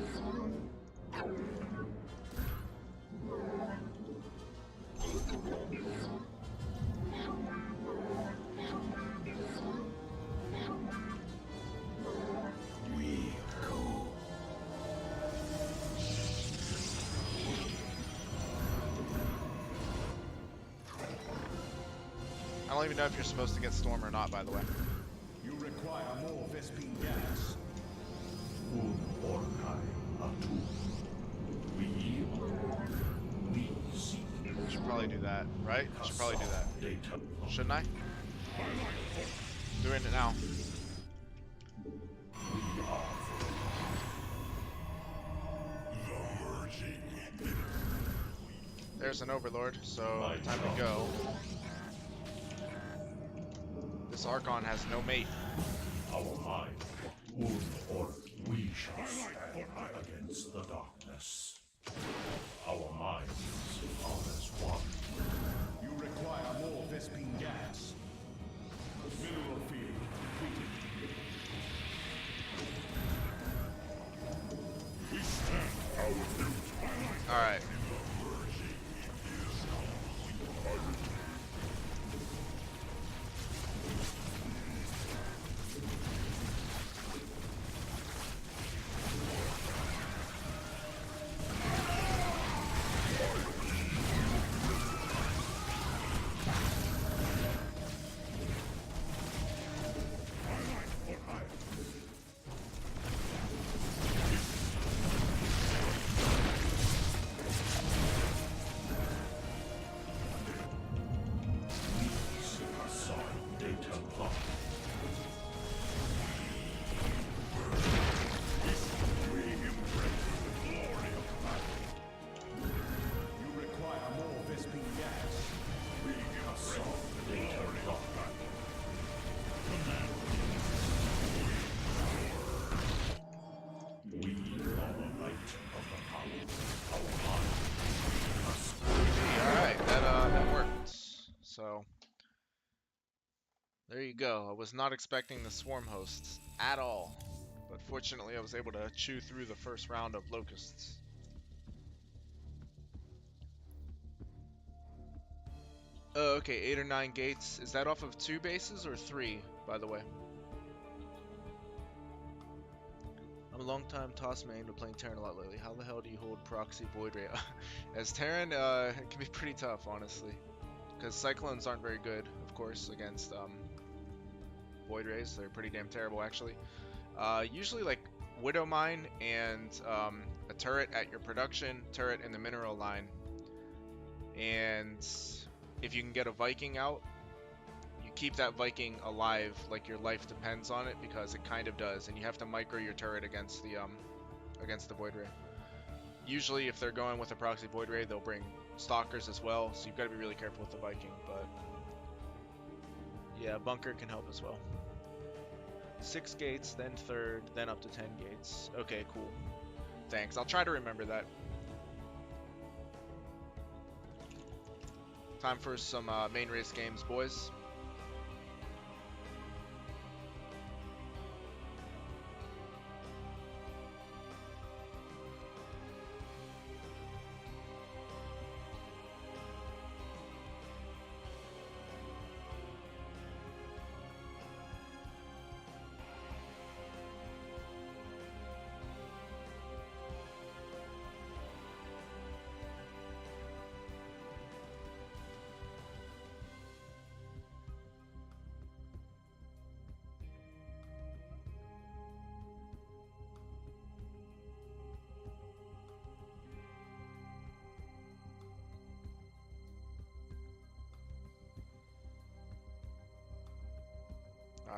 We go. I don't even know if you're supposed to get Storm or not, by the way. You require more Vespine gas. Should probably do that, right? Should probably do that. Shouldn't I? Doing it now. There's an overlord, so time to go. This Archon has no mate. Our mind, wound or we shall stand against the darkness. Our minds are as one. You require more Vespine gas. Mineral field completed. We stand our duty. Alright. You require more Vespine gas. We are the light of the power. Alright, that worked. So there you go. I was not expecting the swarm hosts at all. But fortunately I was able to chew through the first round of locusts. Oh, okay, 8 or 9 gates. Is that off of 2 bases or 3, by the way? I'm a long time toss main, but playing Terran a lot lately. How the hell do you hold proxy void ray? As Terran, it can be pretty tough, honestly. Because Cyclones aren't very good, of course, against void rays. They're pretty damn terrible, actually. Usually, like, Widow Mine and a turret at your production, turret in the mineral line. And if you can get a Viking out, you keep that Viking alive like your life depends on it, because it kind of does, and you have to micro your turret against the Void Ray. Usually if they're going with a proxy Void Ray, they'll bring Stalkers as well, so you've got to be really careful with the Viking, but yeah, Bunker can help as well. 6 gates, then 3rd, then up to 10 gates. Okay, cool. Thanks. I'll try to remember that. Time for some main race games, boys.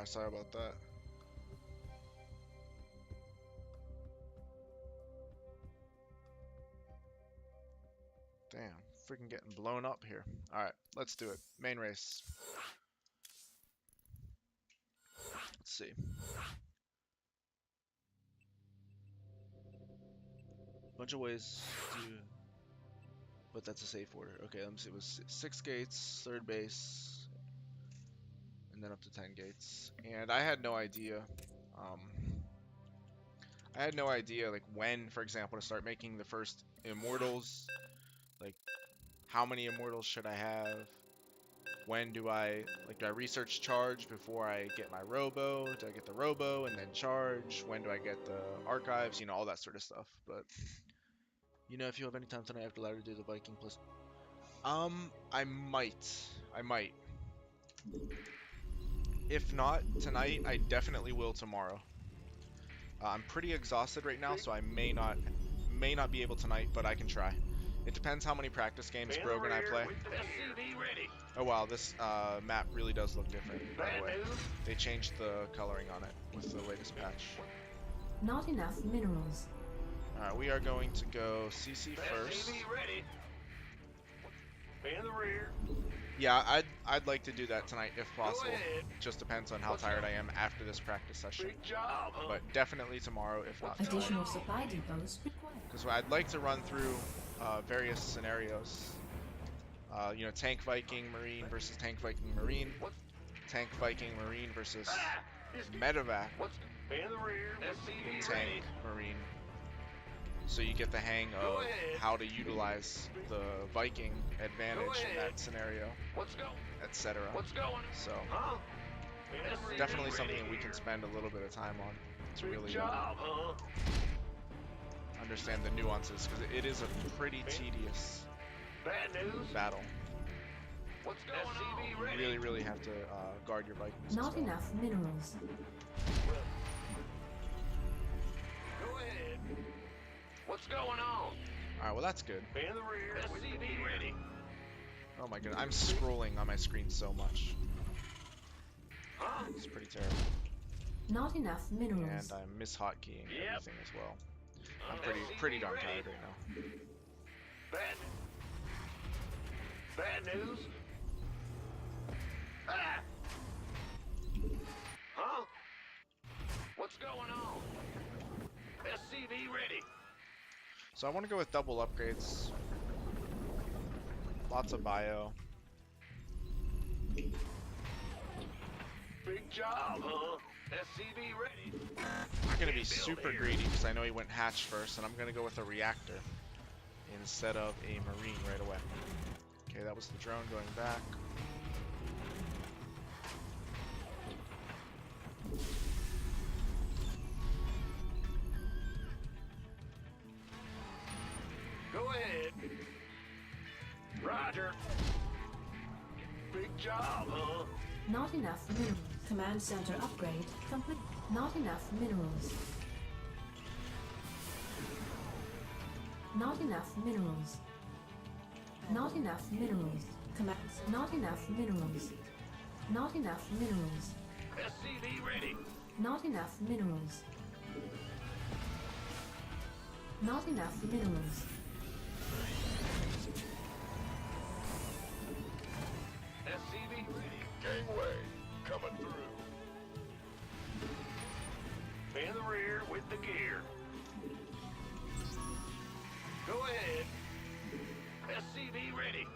Sorry about that. Damn, freaking getting blown up here. Alright, let's do it. Main race. Let's see. Bunch of ways to... But that's a safe order. Okay, let me see. It was 6 gates, 3rd base, and then up to 10 gates. And I had no idea. Like when, for example, to start making the first immortals. Like, how many immortals should I have? When do I research charge before I get my robo? Do I get the robo and then charge? When do I get the archives? You know, all that sort of stuff. But you know, if you have any time tonight, I have to allow you to do the Viking plus. I might. If not tonight, I definitely will tomorrow. I'm pretty exhausted right now, so I may not be able tonight, but I can try. It depends how many practice games Brogan I play. Oh wow, this map really does look different, by the way. They changed the coloring on it with the latest patch. Not enough minerals. Alright, we are going to go CC first. In the rear. Yeah, I'd like to do that tonight if possible. Just depends on how tired I am after this practice session. Big job, huh? But definitely tomorrow, if not tonight. Additional supply depots required. Because I'd like to run through various scenarios. You know, Tank Viking Marine versus Tank Viking Marine. Tank Viking Marine versus Medevac In the rear. Tank Marine. So you get the hang of how to utilize the Viking advantage in that scenario, etc. So definitely something that we can spend a little bit of time on to really understand the nuances, because it is a pretty tedious battle. You really have to guard your Vikings. Not enough minerals. Go ahead. What's going on? Alright, well that's good. In the rear. SCV ready. Oh my god, I'm scrolling on my screen so much. It's pretty terrible. Not enough minerals. And I'm mishotKeying everything as well. I'm pretty darn tired right now. Bad news. Ah! Huh? What's going on? SCV ready. So I want to go with double upgrades. Lots of bio. Big job, huh? SCV ready. I'm going to be super greedy because I know he went hatch first, and I'm going to go with a reactor instead of a marine right away. Okay, that was the drone going back. Go ahead. Roger. Big job, huh? Not enough minerals. Command center upgrade complete. Not enough minerals. Not enough minerals. Not enough minerals. Command. Not enough minerals. Not enough minerals. SCV ready. Not enough minerals. Not enough minerals. SCV ready. Gangway coming through. In the rear with the gear. Go ahead. SCV ready.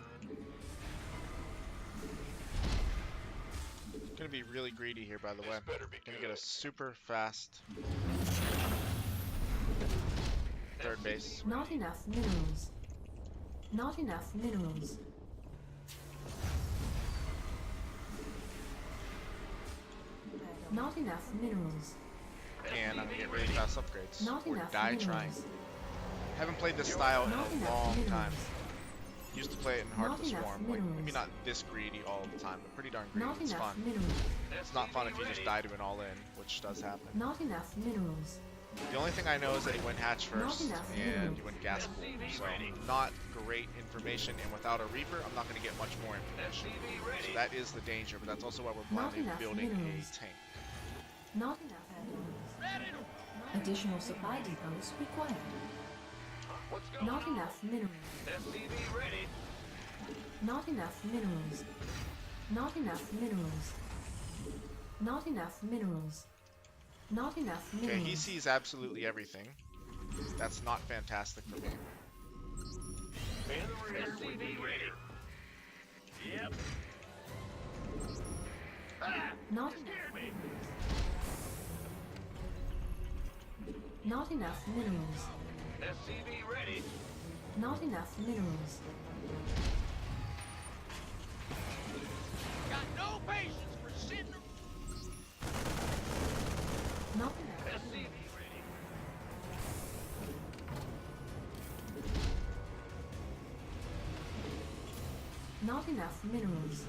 Gonna be really greedy here, by the way. Better be Gonna good. get a super fast third base. Not enough minerals. Not enough minerals. Not enough minerals. And I'm gonna get really fast upgrades. Not Or enough die minerals. trying. Haven't played this style in Not a enough long minerals. time. Used to play it in Heart Not of the enough Swarm. Like, maybe minerals. not this greedy all the time, but pretty darn greedy. Not It's enough fun. minerals. It's not fun if you just die to an all-in, which does happen. Not enough minerals. The only thing I know is that he went hatch first enough and minerals. he went gas pool. So not great information, and without a Reaper, I'm not going to get much more information. SCV So ready. that is the danger, but that's also why we're Not blindly enough building minerals. a tank. Not enough add-ons. Additional supply depots required. What's going Not on? enough minerals. SCV ready. Not enough minerals. Not enough minerals. Not enough minerals. Not enough Okay, minerals. he sees absolutely everything. That's not fantastic for me. In the rear with the gear. Yep. Ah! Not Scared me. Not enough minerals. SCV ready. Not enough minerals. Got no patience for sitting. Not enough. SCV ready. Not enough minerals.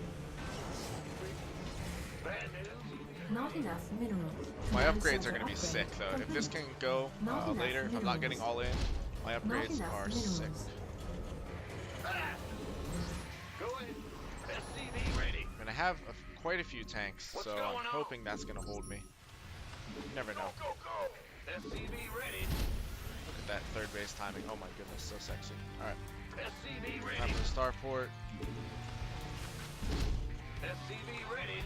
Bad news. Not enough minerals. My Command upgrades are center going to be upgrade sick, though. If this complete. can go Not enough later, if I'm not getting minerals. all in, my Not upgrades enough are minerals. sick. Ah! Go ahead. SCV ready. And I have quite a few tanks, What's so going I'm on? hoping that's going to hold me. You never know. Go, go, go. SCV ready. Look at that third base timing. Oh my goodness, so sexy. Alright, SCV time ready. for the starport. SCV ready.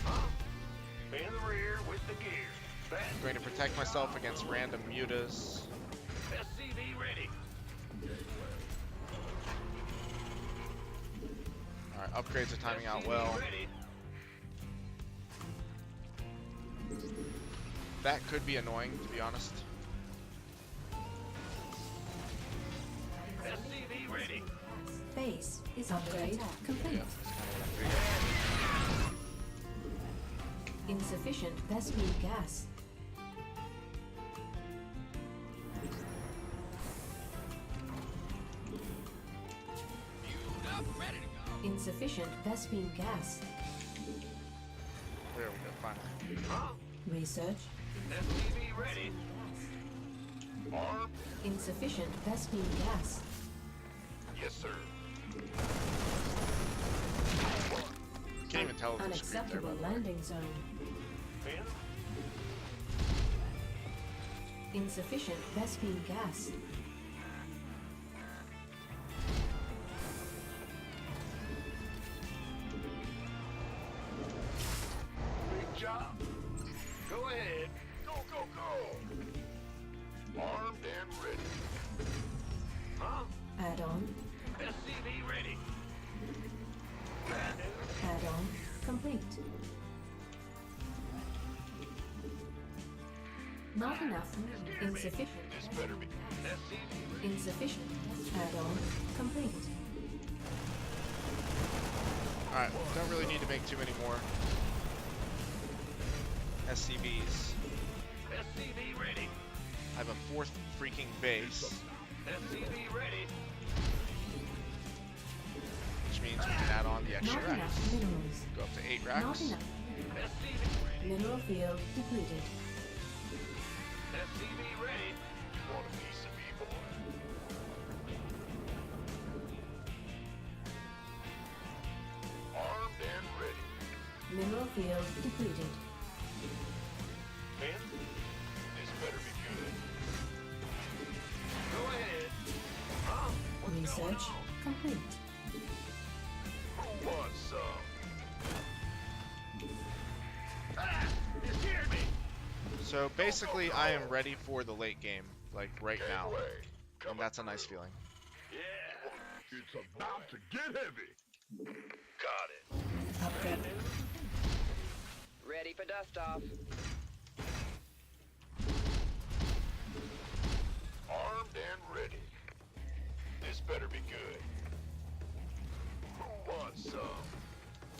Huh? In the rear with the gear. Bad I'm going to protect myself against random mutas. SCV ready. Alright, upgrades are timing out SCV well. ready. That could be annoying, to be honest. SCV ready. Base is upgrade complete. Yeah, that's kind of what I figured. Insufficient Vespene gas. Insufficient Vespene gas. There we go, finally. Huh? Research. SCV ready. Armed? Insufficient Vespene gas. Yes, sir. Can't even tell if there's creep there, Unacceptable by the way. landing zone. In. Insufficient Vespene gas. Big job. Go ahead. Go, go, go. Armed and ready. Huh? Add-on. SCV ready. Bad news. Add-on complete. Not enough. Insufficient. This better be. SCV. Insufficient. Add-on complete. Alright, don't really need to make too many more SCVs. SCV ready. I have a fourth freaking base, SCV ready. which means we can add on the extra Not racks. enough minerals. Go up to 8 Not racks. enough. SCV ready. Mineral field depleted. SCV ready. Want a piece of me, boy? depleted. Man, this better be good. Go ahead. Huh? What's going Research on? complete. Who wants some? Ah! You scared me! So basically, I am ready for the late game, like right now, Gangway, and coming that's a through. nice feeling. Yeah. It's about to get heavy. Got it. Upgrade. Ready for dust off. Armed and ready. This better be good. Who wants some?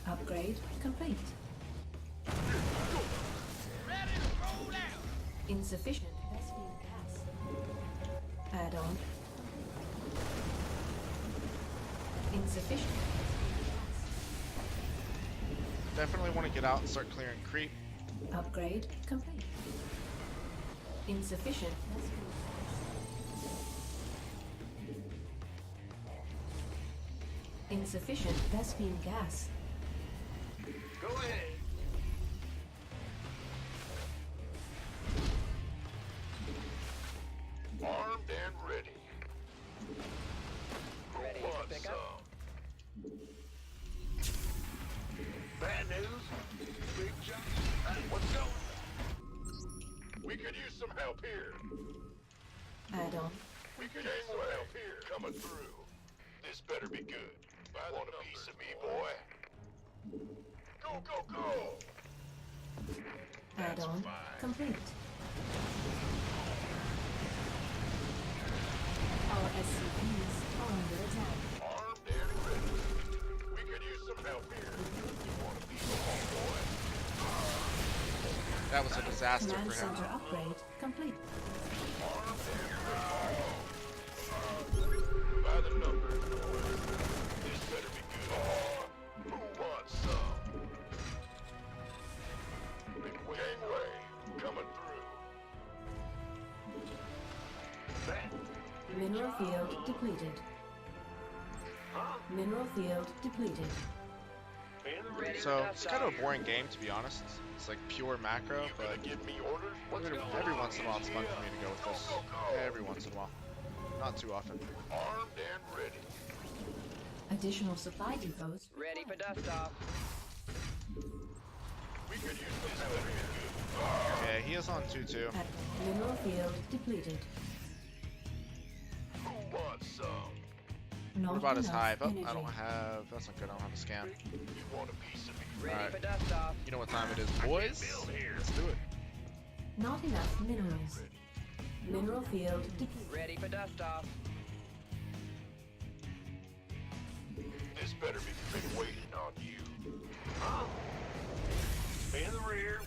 Upgrade complete. Ready to roll out. Insufficient Vespene gas. Add-on. Insufficient Vespene Definitely want to get out and start clearing creep. gas. Upgrade complete. Insufficient Vespene gas. Insufficient Vespene gas. Go ahead. Armed and ready. Who Ready to wants pick up? some? Bad news? Big job? What's going on? We could use some help here. Add-on. We could use some help here. Coming through. This better be good. Want a piece of me, boy? Go, go, go! Add-on fine. complete. Our SCVs are under attack. Armed and ready. We could use some help here. Want a piece of me, boy? That was a disaster Command for him. center upgrade complete. Armed and ready. By the numbers. This better be good. Who wants some? Gangway, coming through. That. Mineral field depleted. Huh? Mineral field depleted. Ready So for it's dust kind of off. a boring game, to be honest. It's like pure macro, You gonna but give me orders? What's every, going every on? once in a while it's fun for me to go with this. Go, go, go. Every once in a while. Not too often. Armed and ready. Additional supply depots. Ready for dust off. We could use this better be good. Okay, he is on 2-2. At mineral field depleted. Who wants some? Not What about his enough hive? Oh, energy. I don't have... That's not good, I don't have a scan. You want a piece of me? Ready Alright. for dust off. You know what time it is, boys? Build here. Let's do it. Not enough minerals. Mineral field depleted. Ready for dust off. This better be been waiting on you. Huh? In the rear.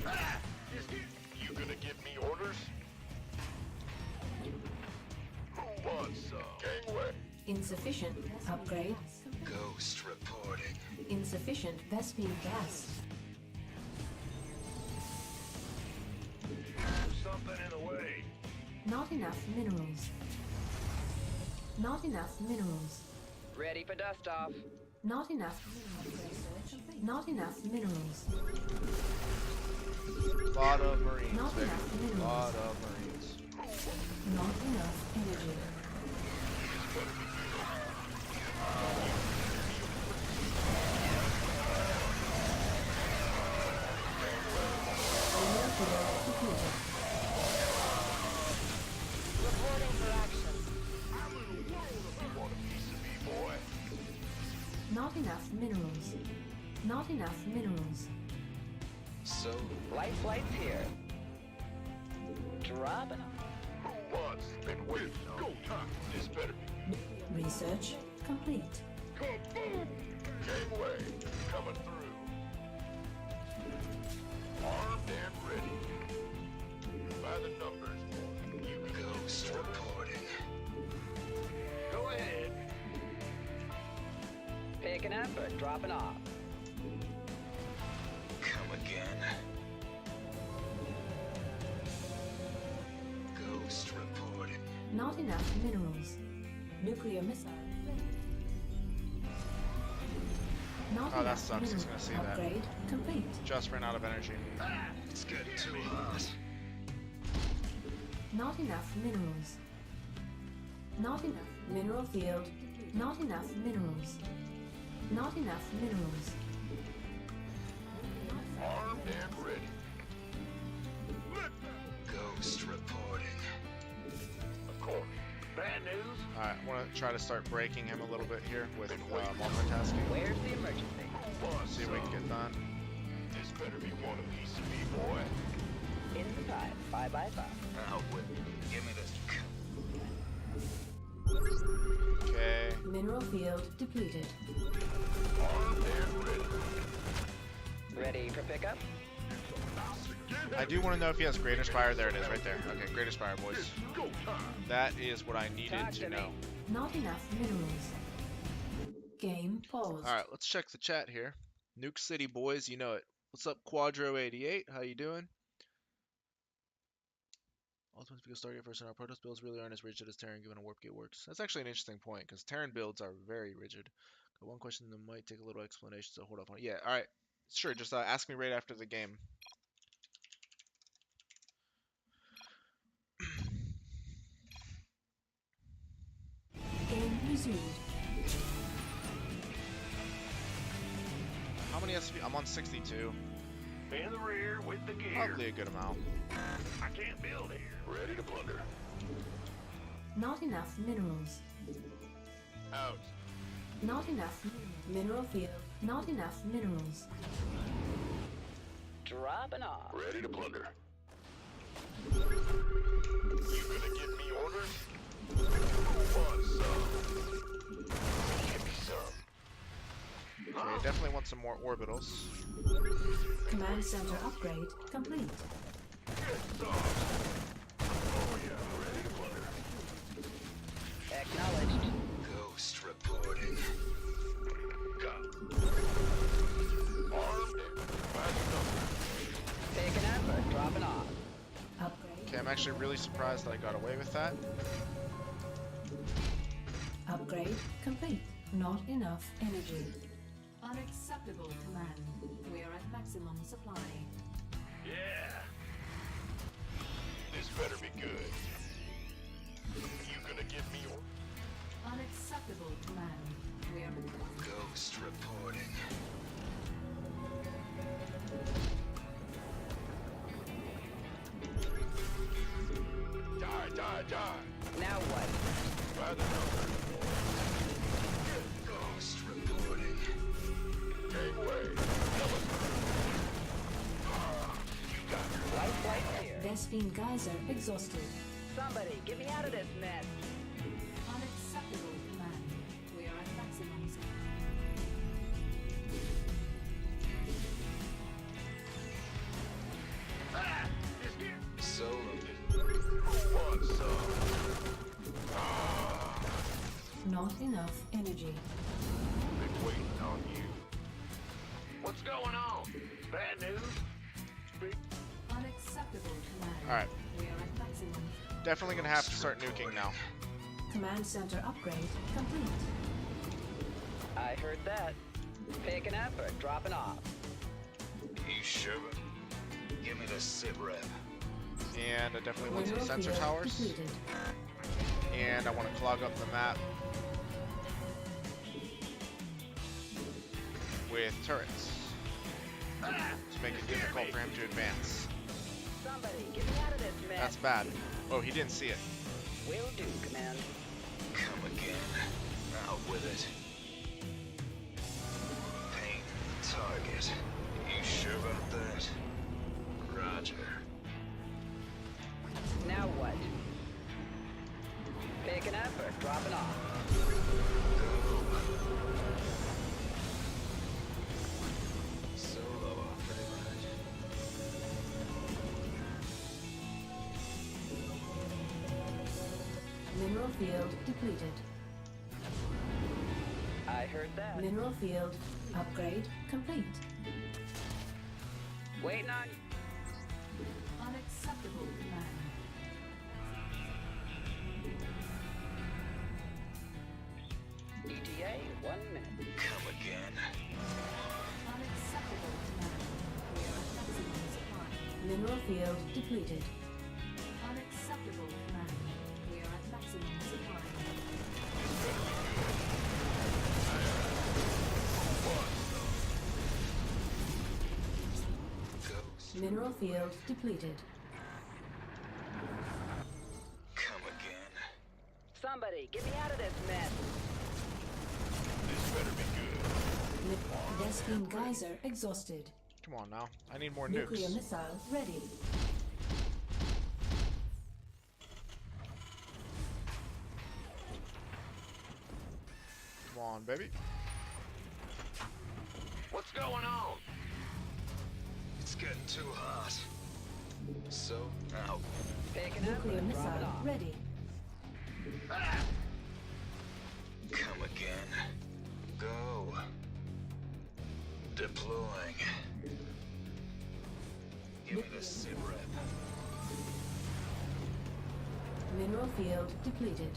Ah! You gonna give me orders? Who wants some? Gangway. Insufficient upgrade. Ghost reporting. Insufficient Vespene gas. Something in the way. Not enough minerals. Not enough minerals. Ready for dust off. Not enough minerals. Not enough minerals. Lot of marines, Not Vic. enough minerals. Lot of marines. Not enough energy. Mineral field depleted. Reporting for action. You want a piece of me, boy? Not enough minerals. Not enough minerals. So Light flight's here. Dropping 'em. Who wants? Been waiting on go time. This better be. Research complete. Kaboom! Gangway, coming through. Armed and ready. By the numbers, you ghost reporting. go ahead. Picking up or dropping off. Come again. Ghost reporting. Not enough minerals. Nuclear missile. Not Oh, that enough sucks. He's mineral. gonna see that. Upgrade complete. Just ran out of energy. It's getting too hot. Not enough minerals. Not enough mineral field. Not enough minerals. Not enough minerals. Armed and ready. Ghost reporting. Of course. Bad news? Alright, I want to try to start breaking him a little bit here with multitasking. Where's the emergency? See if we can get done. This better be one piece of me, boy. In the pipe. 5 by 5. Out with it. Give me this. Okay. Mineral field depleted. Armed and ready. Ready for pickup? I do want to know if he has Greater Spire. There it is, right there. Okay, Greater Spire, boys. That is what I needed Talk to to me. know. Not enough minerals. Game paused. Alright, let's check the chat here. Nuke City, boys, you know it. What's up, Quadro88? How you doing? Ultimate because Stargate first in our Protoss builds really aren't as rigid as Terran given a warp gate works. That's actually an interesting point, because Terran builds are very rigid. Got one question that might take a little explanation, so hold off on it. Yeah, alright. Sure, just ask me right after the game. Game resumed. How many SP? I'm on 62. In the rear with the gear. Probably a good amount. I can't build here. Ready to plunder. Not enough minerals. Out. Not enough mineral field. Not enough minerals. Dropping off. Ready to plunder. You gonna give me orders? Who wants some? Give me some. Okay, definitely want some more orbitals. Command center upgrade complete. Oh yeah, ready to plunder. Acknowledged. Ghost reporting. Got. Armed. By the number. Picking up or dropping off. Upgrade. Okay, I'm actually really surprised that I got away with that. Upgrade complete. Not enough energy. Unacceptable command. We are at maximum supply. Yeah. This better be good. You gonna give me Unacceptable command. We are at Ghost reporting. Die, die, die. Now what? By the number. Ghost reporting. Gateway. You got your Light flight here. Vespine geyser exhausted. Somebody, get me out of this mess. Unacceptable command. We are at maximum supply. solo. Who wants some? Not enough energy. Been waiting on you. What's going on? Bad news? Big Unacceptable command. Alright, We are at maximum. definitely gonna have to start nuking now. Command center upgrade complete. I heard that. Picking up or dropping off. You sure? Give me the sit rep. And I definitely want some Mineral sensor field towers. depleted. And I want to clog up the map with turrets to make it difficult for him to advance. Somebody, get me out of this mess. That's bad. Oh, he didn't see it. Will do, Command. Come again. Out with it. Paint target. You sure about that? Roger. Now what? Picking up or dropping off? Solo operator. Mineral field depleted. I heard that. Mineral field upgrade complete. Waiting on Unacceptable command. ETA, 1 minute. Come again. Mineral field depleted. Unacceptable command. We are at maximum supply. Mineral field depleted. Come again. Somebody, get me out of this mess. This better be good. Vespene geyser exhausted. Come on now. I need more Nuclear nukes. missile ready. Come on, baby. What's going on? It's getting too hot. So out. Picking up Nuclear and drop it missile off. ready. Ah! Come again. Go. Deploying. Give me the sit rep. Mineral field depleted.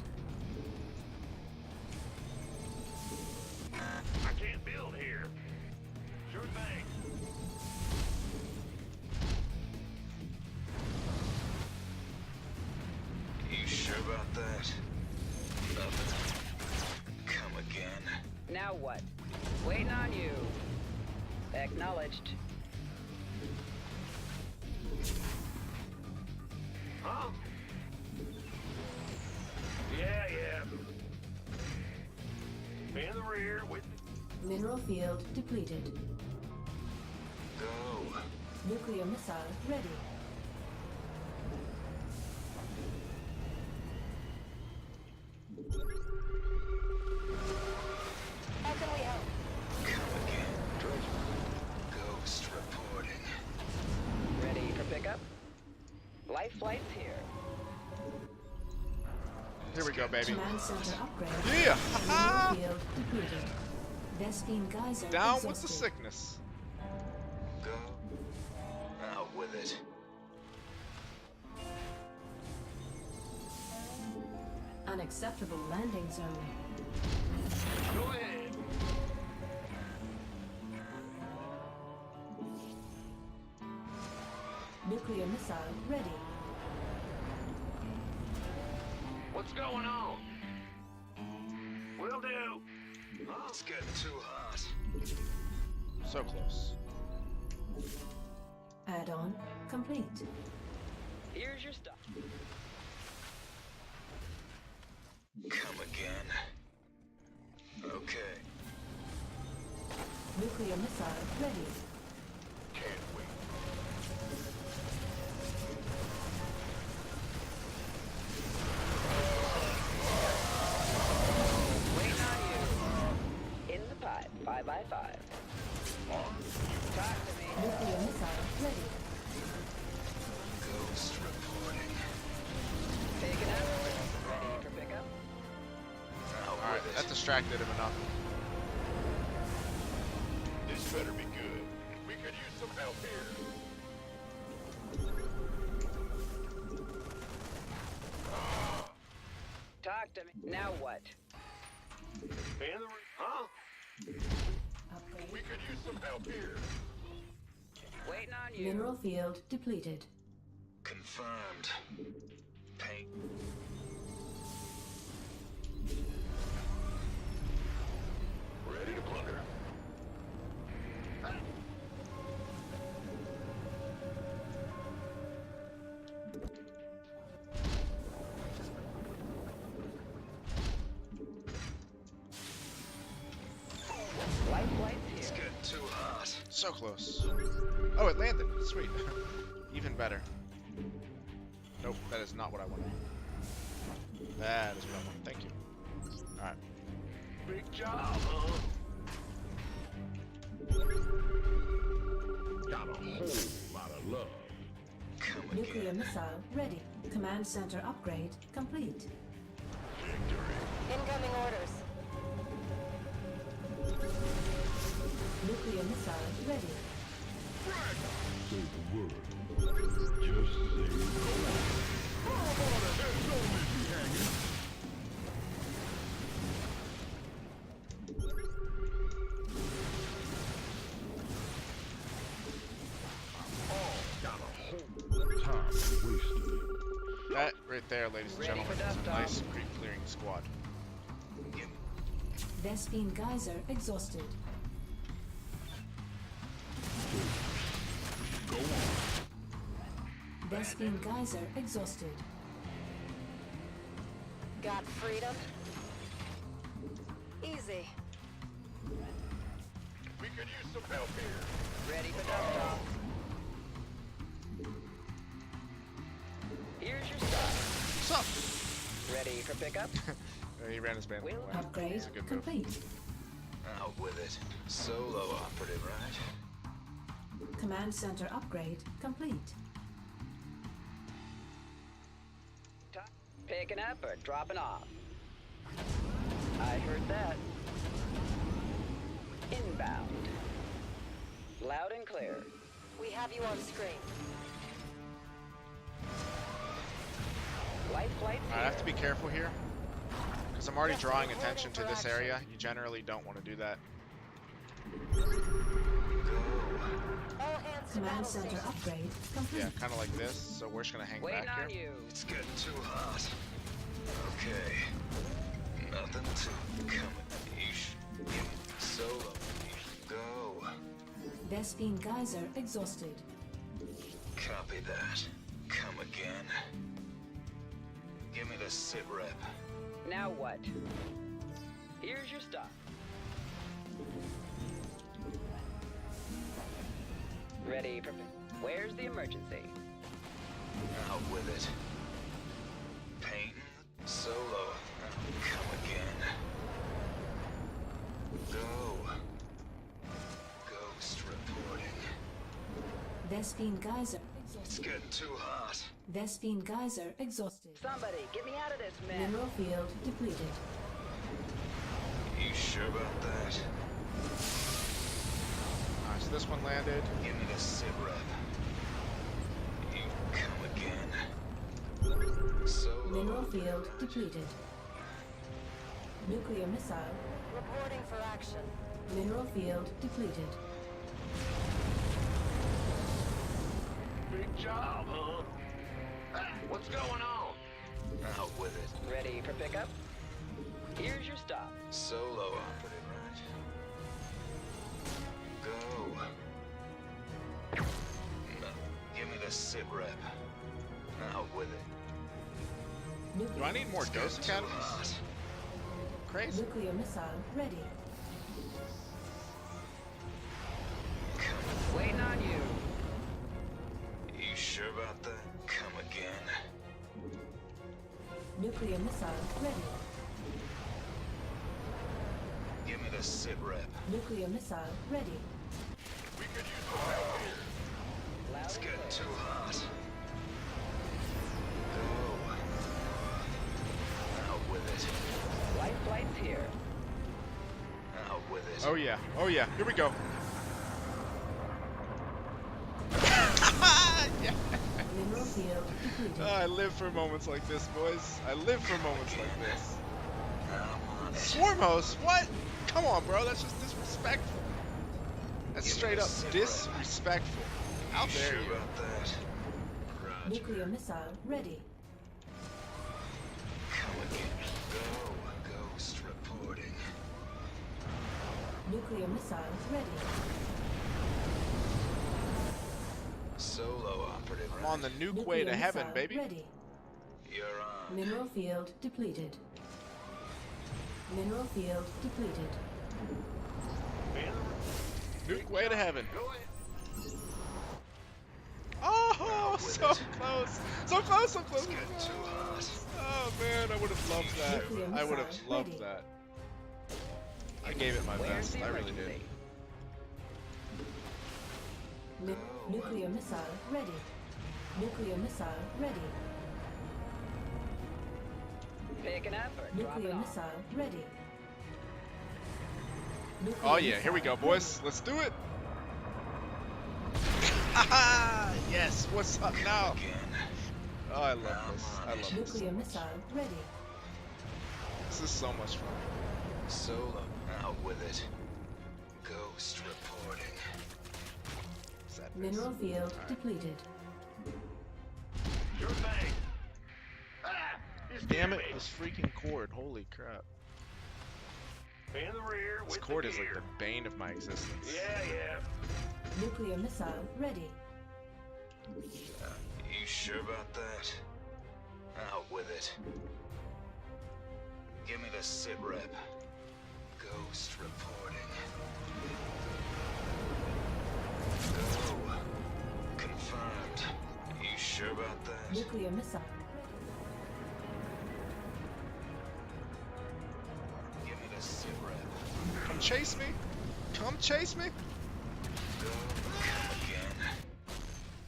I can't build here. Sure thing. You sure about that? Nothing. Come again. Now what? Waiting on you. Acknowledged. Huh? Yeah. In the rear with Mineral field depleted. go. Nuclear missile ready. How can we help? Come again. Ghost reporting. Ready for pickup? Life flight's here. Here we go, baby. Command center upgrade. Yeah! Mineral field depleted. Vespene geyser Down exhausted. with the sickness. Go. Out with it. Unacceptable landing zone. Go ahead. Nuclear missile ready. What's going on? Will do. It's getting too hot. So close. Add-on complete. Here's your stuff. Come again. Okay. Nuclear missile ready. Can't wait. Waiting on you. In the pipe, 5x5. Talk to me. Nuclear missile ready. Ghost reporting. Picking up. Ready for pickup? Out Alright, with that it. distracted him enough. This better be good. We could use some help here. Talk to me. Now what? Huh? Upgrade. We could use some help here. Waiting on you. Mineral field depleted. Confirmed. Paint. Ready to plunder. Life flight's It's here. getting too hot. So close. Oh, it landed. Sweet. Even better. Nope, that is not what I wanted. That is what I wanted. Thank you. Alright. Big job, huh? Got a whole lot of love. Come Nuclear again. missile ready. Command center upgrade complete. Victory. Incoming orders. Nuclear missile ready. Say the word. Just say the word. Got a whole That right there, ladies and Ready gentlemen, for is a dust-off. nice creep clearing squad. Vespine Geyser exhausted. Vespine Geyser exhausted. Got freedom? Easy. We could use some help here. Ready for dust off. Here's your stuff. What's up? Ready for pickup? He ran his band away. Upgrade It's a good move. complete. Out with it. Solo operative, right? Command center upgrade complete. Picking up or dropping off? I heard that. Inbound. Loud and clear. We have you on screen. Light flights I here. have to be careful here, because I'm already drawing attention to this area. You generally don't want to do that. All hands to Command battle center station. upgrade complete. Yeah, kind of like this. So we're just gonna hang Waiting back on here. you. It's getting too hot. Okay. Nothing to coming. Yeesh. Solo. Go. Vespine Geyser exhausted. Copy that. Come again. Give me the sit rep. Now what? Here's your stuff. Ready for... Where's the emergency? Out with it. Paint. Solo. Come again. Go. Ghost reporting. Vespine Geyser It's exhausted. getting too hot. Vespine Geyser exhausted. Somebody, get me out of this mess. Mineral field depleted. You sure about that? Alright, so this one landed. Give me the sit rep. You come again. Solo. Mineral field depleted. Nuclear missile. Reporting for action. Mineral field depleted. Big job, huh? What's going on? Out with it. Ready for pickup? Here's your stop. Solo operative, right? Go. No. Give me the sit rep. Out with it. Do I need more Ghost Too Academies? hot. Crazy. Nuclear missile ready. Come. Waiting on you. You sure about that? Come again. Nuclear missile ready. Give me the sit rep. Nuclear missile ready. We could use some help here. Loud It's and getting clear. too hot. Go. Out with it. Light flights here. Out with it. Oh yeah. Oh yeah. Here we go. Yeah. Mineral field depleted. I live for moments like this, boys. I live for moments like this. I'm on it. Swarm host? What? Come on, bro. That's just disrespectful. That's Give me straight the up sit rep. disrespectful. How You dare sure you? about that? Roger. Nuclear missile ready. Come again. Go. Ghost reporting. Nuclear missile ready. Solo operative. I'm on the right? nuke way to Nuclear heaven, missile baby. ready. You're on. Mineral field depleted. Mineral field depleted. Nuke way to heaven. Go ahead. Oh, with so it. close. So close, so close. It's getting too hot. Oh man, I would have loved that. Nuclear I would have missile loved ready. that. I gave it my Where's best. the I really emergency? did. Nuclear missile ready. Nuclear missile ready. Picking up or dropping Nuclear off? missile ready. Nuclear Oh yeah, here we go, missile boys. Let's do it. Yes. What's up now? Again. Oh, I love this. I ready. love this. Nuclear missile ready. This is so much fun. Solo. Out with it. Ghost reporting. Sad face. Mineral field Alright. depleted. Sure thing. damn it, this freaking cord. Holy crap. In the rear This with cord the is like gear. the bane of my existence. Yeah. Nuclear missile ready. You sure about that? Out with it. Give me the sit rep. Ghost reporting. Go. Confirmed. You sure about that? Nuclear missile. Give me the sit rep. Come chase me. Come chase me. Go. Come again.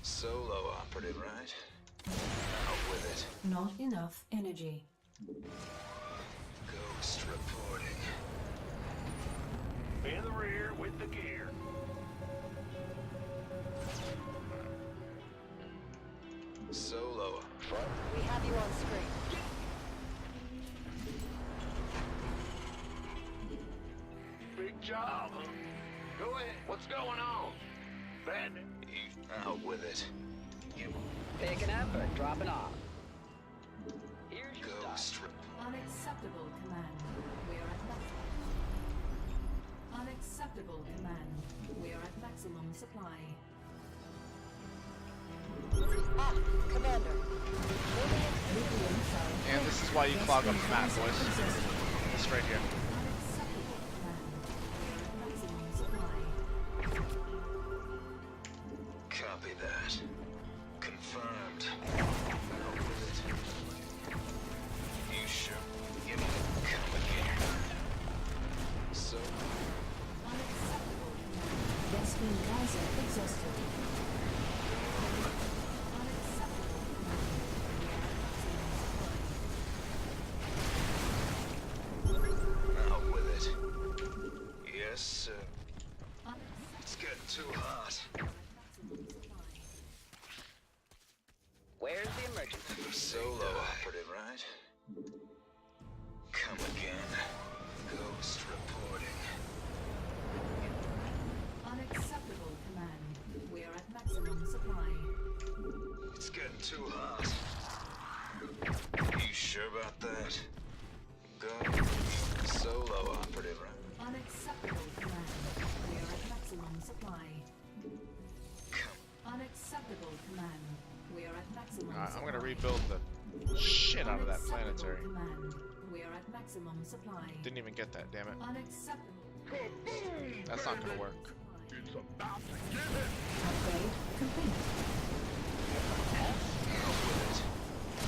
Solo operative, right? Out with it. Not enough energy. Ghost reporting. In the rear with the gear. Solo. We have you on screen. Big job, huh? Go ahead. What's going on? Bandit. Out with it. Picking up or dropping off? Here's your Ghost start. Unacceptable command. We are at maximum. Unacceptable command. We are at maximum supply. Ah, Commander. Nuclear missile. And this is why you clog up the map, boys. This right here. Unacceptable command. We are at maximum supply. Copy that. Confirmed. Out with it. You sure? Give me the come again. So, Unacceptable command. Rescue Gaza exhausted. Unacceptable command. out with it. Yes, sir. It's getting too hot. Where's the emergency? Solo operative, right? Come again. Ghost reporting. Unacceptable command. We are at maximum supply. It's getting too hot. You sure about that? Go. Solo operative, right? Unacceptable command. We are at maximum supply. Come. Unacceptable command. We are at maximum Alright, I'm supply. gonna rebuild the shit out of that Unacceptable planetary. command. We are at maximum supply. Didn't even get that, damn it. Unacceptable. That's not gonna work. It's about to give it. Upgrade complete. Out with it.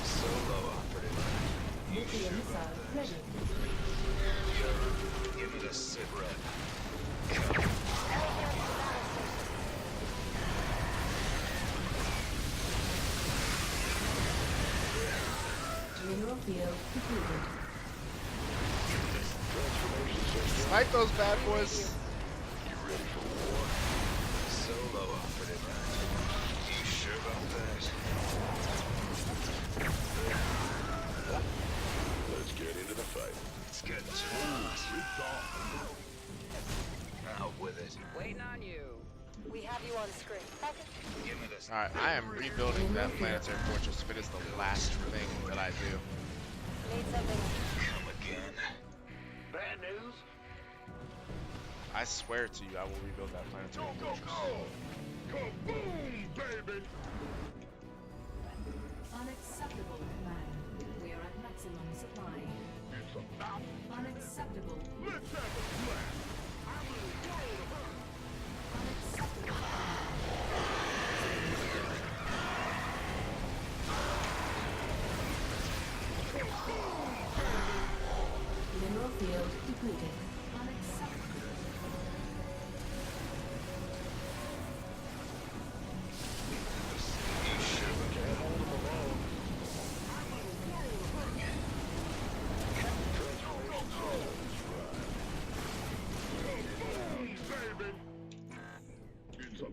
Solo operative, right? You Nuclear sure missile about that? ready. Give me the sit rep. Come. Mineral field depleted. Snipe those bad boys. You ready for war? Solo operative, right? You sure about that? Let's get into the fight. It's getting too hot. Out with it. Waiting on you. We have you on screen. Give me this. Alright, I am rebuilding that planetary fortress if it is the last thing that I do. Need something. Come again. Bad news? I swear to you, I will rebuild that planetary Go, fortress. go! Kaboom, baby! Unacceptable command. We are at maximum supply. It's about. Unacceptable. Let's have a blast. I'm gonna go to her. Unacceptable. Mineral field depleted. Unacceptable. You sure we can't hold them alone?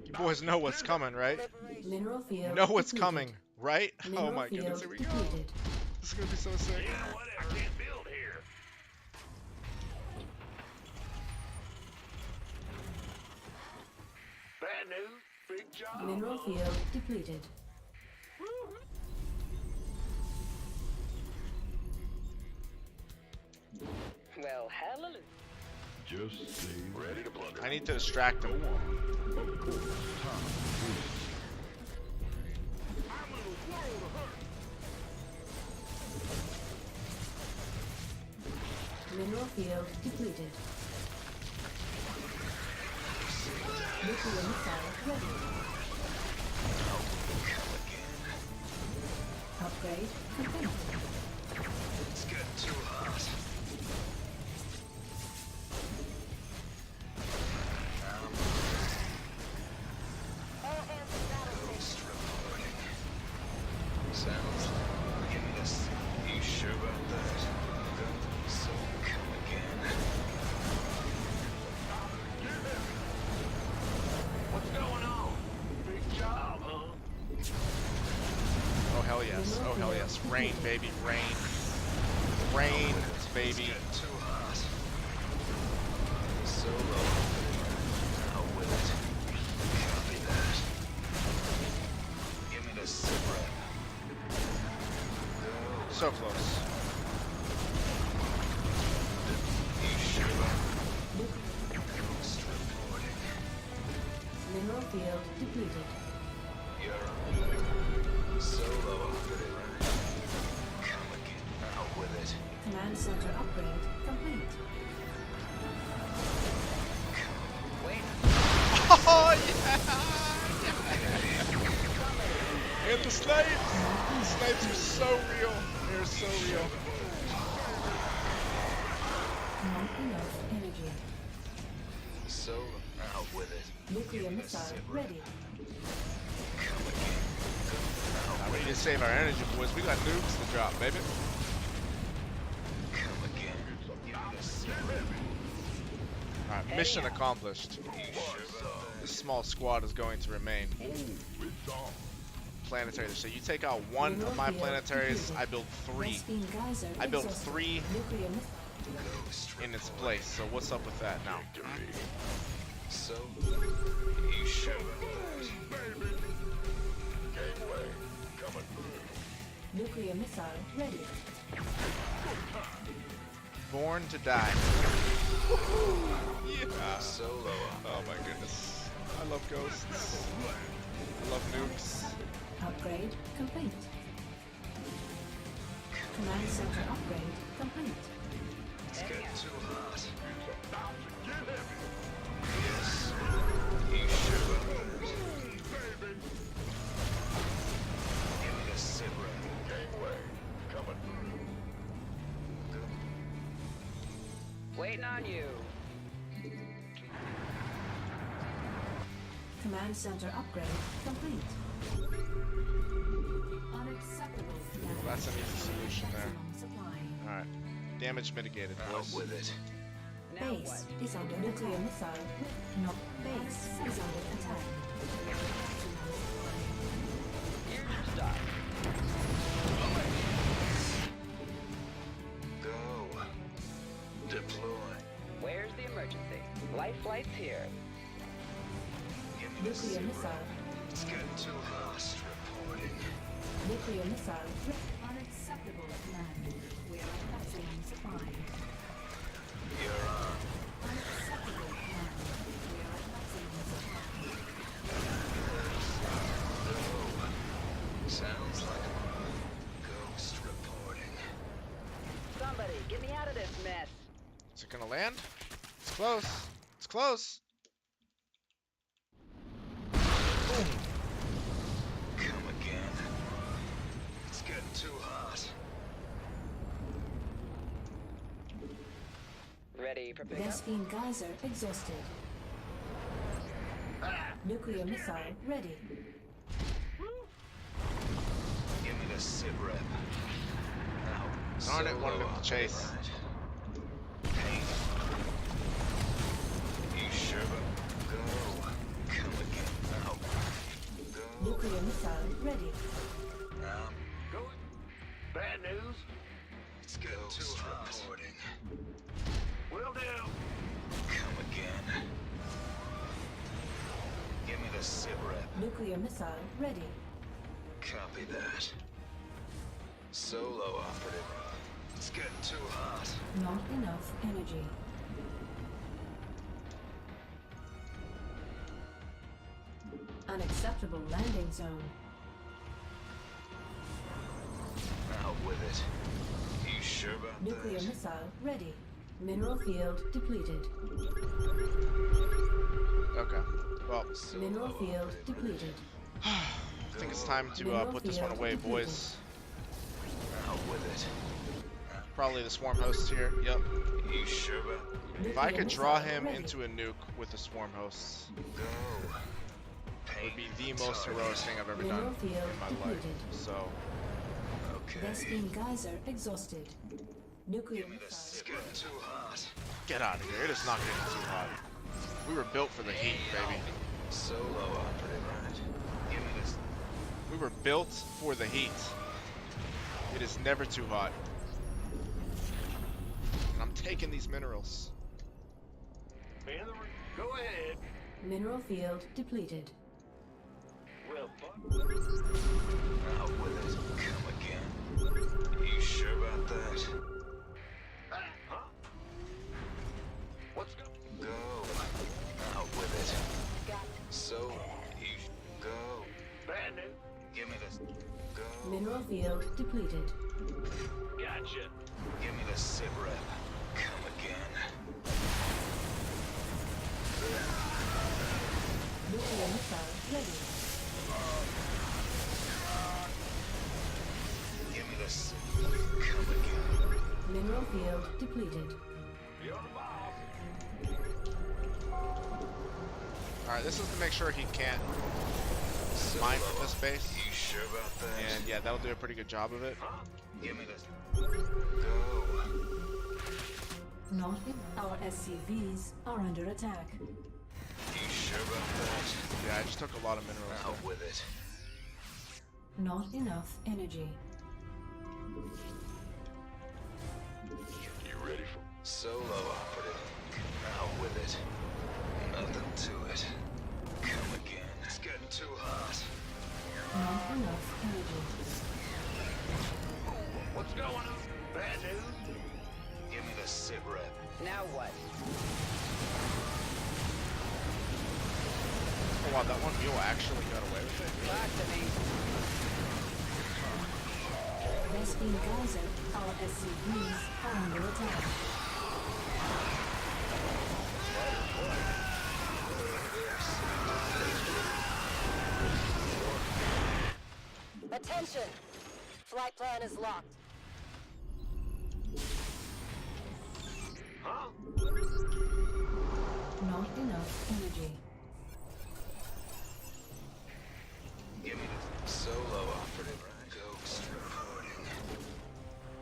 You boys know what's coming, right? Mineral field You know what's depleted. coming, right? Mineral Oh my field goodness, here we go. depleted. This is gonna be so sick. Yeah, whatever. Can't build here. Bad news? Big job. Mineral field depleted. Just say Ready to plunder. I need to distract him. Mineral field depleted. Nuclear missile ready. Upgrade complete. It's getting too hot. All hands to battle station. Sounds like this. You sure about that? So come again. What's going on? Big job, huh? Oh hell yes. Oh hell yes. Rain, baby, rain. Rain, baby. Getting too hot. So low. Out with it. Copy that. Give me the sit rep. So close. You sure about reporting? Mineral field depleted. You're solo operative. Come again. Out with it. Command center upgrade complete. Wait. Oh yeah! And the snipes! The snipes are so real. They're so real. Not enough energy. Solo out with it. Nuclear missile ready. Come again. Now we need to save our energy, boys. We got nukes to drop, baby. Come again. Give me the sit rep. Alright, mission accomplished. This small squad is going to remain. Planetary. So you take out one of my planetaries, I build three. Vespine geyser I built exhausted. 3 Nuclear missile. in its place. So what's up with that now? So you sure about that? Gateway coming. Nuclear missile ready. Born to die. Yeah. Solo. Oh my goodness. I love ghosts. I love nukes. Upgrade complete. Command center upgrade complete. It's getting too hot. Yes. You sure about that? Give me the sit rep. Gateway coming. Waiting on you. Command center upgrade complete. Unacceptable. Well, that's an easy solution there. Maximum supply. Alright. Damage mitigated, Out boys. with it. Now Base what? is under nuclear missile. No, base is under attack. Here's your stop. Go. Deploy. Where's the emergency? Life flight's here. Give me the Nuclear sit missile. rep. It's getting too hot. Reporting. Nuclear missile. Unacceptable. Land. We are at maximum supply. You're on. Unacceptable. Land. We are at maximum supply. Sounds like a ghost reporting. Somebody, get me out of this mess. Is it gonna land? It's close. It's close. Come again. It's getting too hot. Ready for pickup? Vespine geyser exhausted. Nuclear missile ready. Give me the sit rep. Now, Darn it, wanted solo him to chase. operator. Pain. You sure? Go. Come again. Now. Go. Nuclear missile ready. Going. Bad news. It's getting too hot. Reporting. Will do. Come again. Give me the sit rep. Nuclear missile ready. Copy that. Solo operative. It's getting too hot. Not enough energy. Constructible landing zone. Out with it. You sure about Nuclear that? missile ready. Mineral field depleted. Okay. Well, Mineral field depleted. I think it's time to put this one away, boys. Out with it. Probably the swarm hosts here. Yep. You sure about If I could draw him into a nuke with the swarm hosts, go? it would be the most heroic thing I've ever done in my life. So, Okay. Vespene geyser exhausted. Nuclear missile. It's getting too hot. get out of here. It is not getting too hot. We were built for the heat, baby. Solo operative, right? Give me this. We were built for the heat. It is never too hot. And I'm taking these minerals. Go ahead. Mineral field depleted. Well, out with it. Come again. You sure about that? Huh? What's go? Go. Out with it. Got So, you go. Bad news. Give me this. Go. Mineral field depleted. Gotcha. Give me the sit rep. Come again. Nuclear missile ready. Give me the sit. Come again. Mineral field depleted. You're the boss. Alright, this is to make sure he can't mine from this base. You sure about that? And yeah, that'll do a pretty good job of it. Huh? Give me this. Go. Not in. Our SCVs are under attack. You sure about that? Yeah, I just took a lot of minerals. Out with it. Not enough energy. You ready for solo operative? Out with it. Nothing to it. Come again. It's getting too hot. Not enough energy. What's going on? Bad news? Give me the sit rep. Now what? Oh wow, that one mule actually got away with it. Talk to me. Vespene geyser. Our SCVs are under attack. Attention! Flight plan is locked. Huh? Not enough energy. Give me the solo operative. Ghost reporting.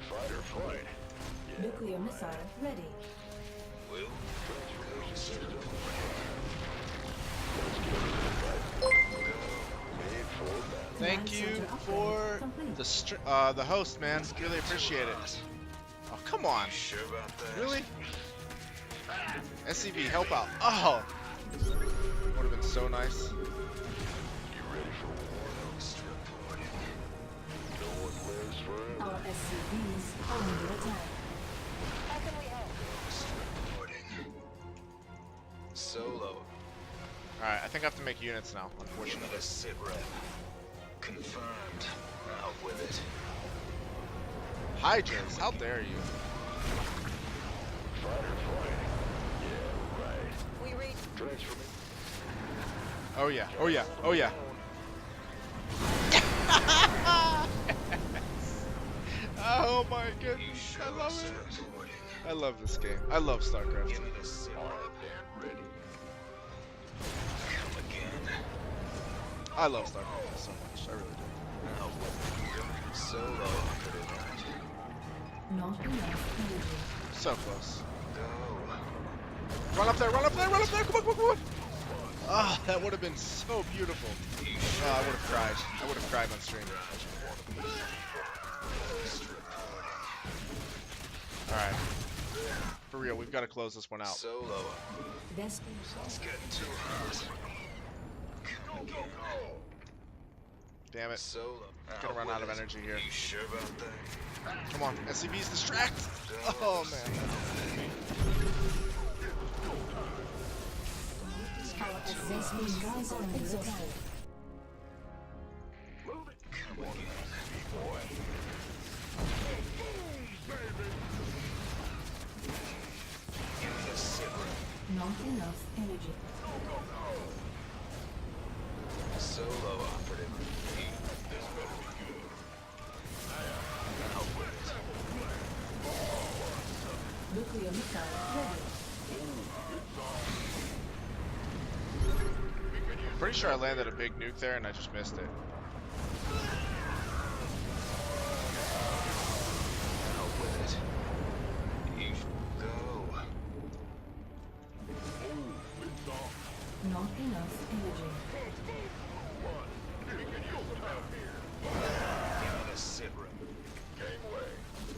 Fighter flight. Nuclear missile ready. Will. Ghost reporting. Thank you for the host, man. Really appreciate it. Oh, come on. You sure about that? Really? SCV, help out. Oh! Would have been so nice. You ready for war? Ghost reporting. No one lives forever. Our SCVs are under attack. How can we help? Ghost reporting. Solo. Alright, I think I have to make units now, Give me unfortunately. the sit rep. Confirmed. Out with it. Hydras, how dare you? Fighter flight. Yeah, right. We reach. Transfer me. Oh yeah, oh yeah, oh yeah. Oh my You goodness, sure I love it. reporting. I love this game. I love StarCraft. Give me the sit rep. Ready. Come again. I love StarCraft so much, I really do. Out with it. Solo operative. Not enough energy. So close. Go. Run up there, run up there, run up there, come on, come on, come on! Ah, that would have been so beautiful. Oh, I would have cried. I would have cried on stream. Alright. For real, we've got to close this one out. Solo. Vespene It's getting too hot. Come again. Damn it. Solo. Gonna run out of energy here. You sure about that? Come on, SCV's distract! Oh man. Our Vespene geyser exhausted. enough energy. Solo operative. This better be good. I'll win it. Nuclear missile ready. I'm pretty sure I landed a big nuke there and I just missed it. I'll win it. You go. Not enough energy. Give me the sit room. Gangway.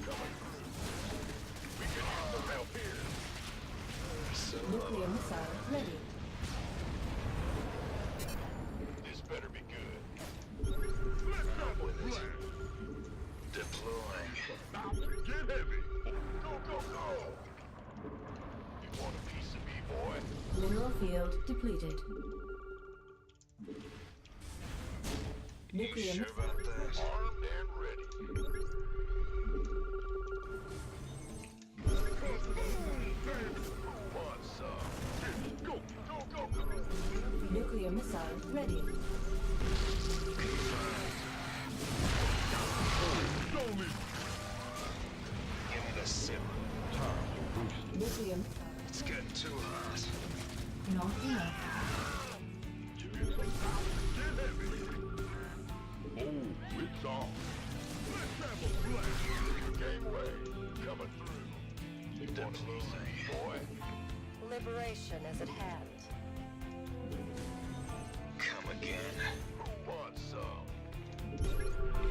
Coming through. We can use some help here. Nuclear missile ready. This better be good. I'll win it. Deploying. Get heavy. Go, go, go. You want a piece of me, boy? Mineral field depleted. Nuclear You sure missile. about that? Armed and ready. Want some? Go, go, go, go. Nuclear missile ready. Give me the simmer. Nuclear It's getting too hot. not enough. Oh, it's on. Let's have a blast. Gangway, coming through. Deploying, boy. Liberation is at hand. Come again. Who wants some?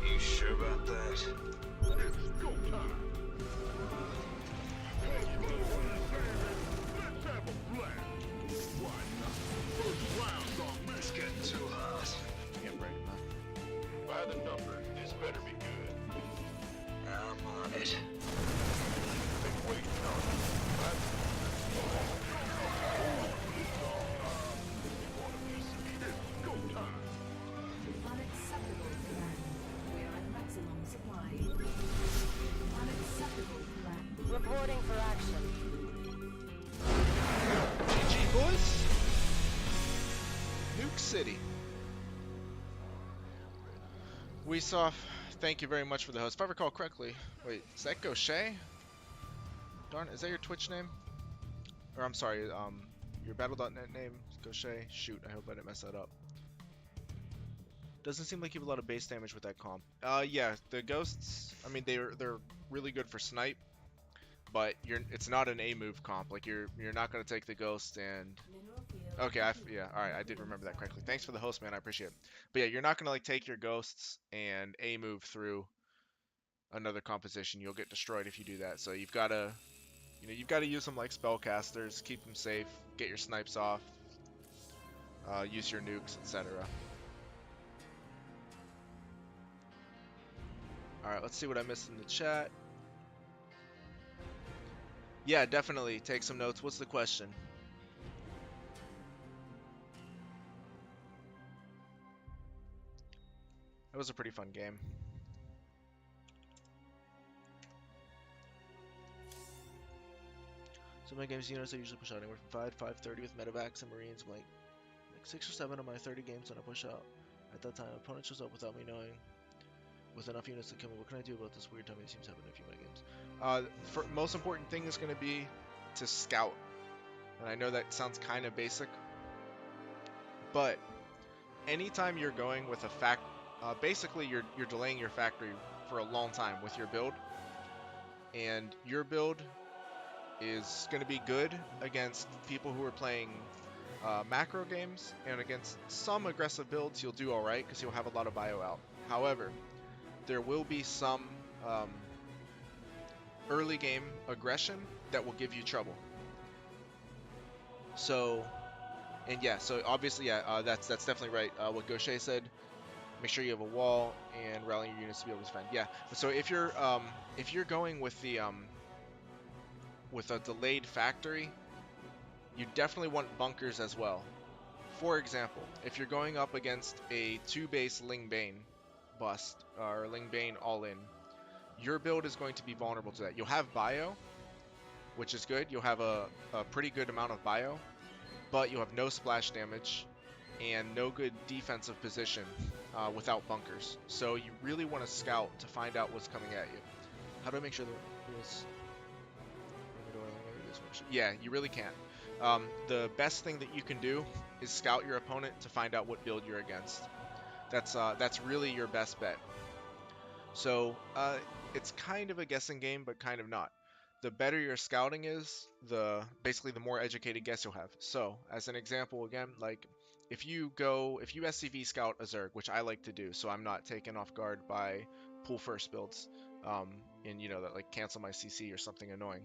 You sure about that? It's go time. Let's have a blast. Why not? First round on me. It's getting too hot. Can't break that. By the numbers, this better be good. I'm on it. Been waiting on it. Go time. Unacceptable command. We are at maximum supply. Unacceptable command. Reporting for action. GG, boys. Nuke City. Weesoff, thank you very much for the host. If I recall correctly, wait, is that Gaucher? Darn, is that your Twitch name? Or I'm sorry, your Battle.net name, Gaucher? Shoot, I hope I didn't mess that up. Doesn't seem like you have a lot of base damage with that comp. Yeah, the ghosts, I mean, they're really good for snipe, but it's not an A move comp. Like you're not gonna take the ghost and okay, yeah, all right, I did remember that correctly. Thanks for the host, man, I appreciate it. But yeah, you're not gonna like take your ghosts and A move through another composition. You'll get destroyed if you do that. So you've gotta, you've gotta use them like spellcasters, keep them safe, get your snipes off, use your nukes, etc. All right, let's see what I missed in the chat. Yeah, definitely take some notes. What's the question? It was a pretty fun game. So my games units I usually push out anywhere from 5-530 with medevacs and marines. Like 6 or 7 of my 30 games when I push out. At that time, opponent shows up without me knowing. With enough units to kill me, what can I do about this weird time it seems to happen in a few of my games? Most important thing is going to be to scout. And I know that sounds kind of basic, but anytime you're going with a basically you're delaying your factory for a long time with your build, and your build is going to be good against people who are playing macro games, and against some aggressive builds you'll do alright because you'll have a lot of bio out. However, there will be some early game aggression that will give you trouble. So, and yeah, so obviously, yeah, that's definitely right. What Gaucher said, make sure you have a wall and rallying your units to be able to defend. Yeah, so if you're going with the with a delayed factory, you definitely want bunkers as well. For example, if you're going up against a 2-base Ling Bane bust or Ling Bane all in, your build is going to be vulnerable to that. You'll have bio, which is good. You'll have a pretty good amount of bio, but you have no splash damage and no good defensive position without bunkers. So you really want to scout to find out what's coming at you. How do I make sure there is... Yeah, you really can't. The best thing that you can do is scout your opponent to find out what build you're against. That's really your best bet. So it's kind of a guessing game, but kind of not. The better your scouting is, basically the more educated guess you'll have. So as an example, again, like if you SCV scout a Zerg, which I like to do, so I'm not taken off guard by pull first builds, and that like cancel my CC or something annoying.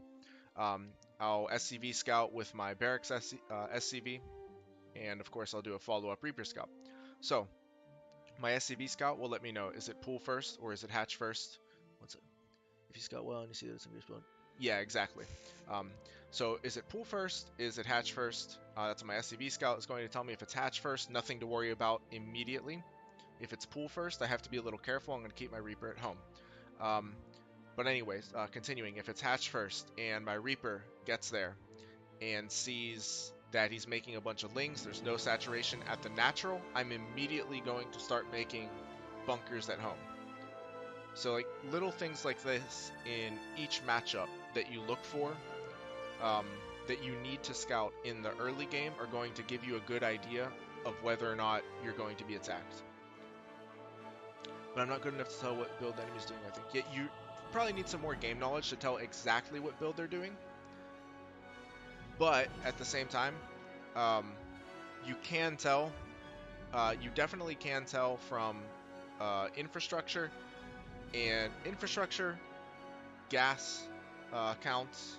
I'll SCV scout with my barracks SCV, and of course I'll do a follow-up Reaper scout. So my SCV scout will let me know, is it pull first or is it hatch first? What's it? If you scout well and you see that it's going to be spawned. Yeah, exactly. So is it pull first? Is it hatch first? That's what my SCV scout is going to tell me. If it's hatch first, nothing to worry about immediately. If it's pull first, I have to be a little careful. I'm going to keep my Reaper at home. But anyways, continuing, if it's hatch first and my Reaper gets there and sees that he's making a bunch of lings, there's no saturation at the natural, I'm immediately going to start making bunkers at home. So like little things like this in each matchup that you look for, that you need to scout in the early game, are going to give you a good idea of whether or not you're going to be attacked. But I'm not good enough to tell what build the enemy's doing, I think. Yet you probably need some more game knowledge to tell exactly what build they're doing. But at the same time, you can tell, you definitely can tell from infrastructure, gas counts,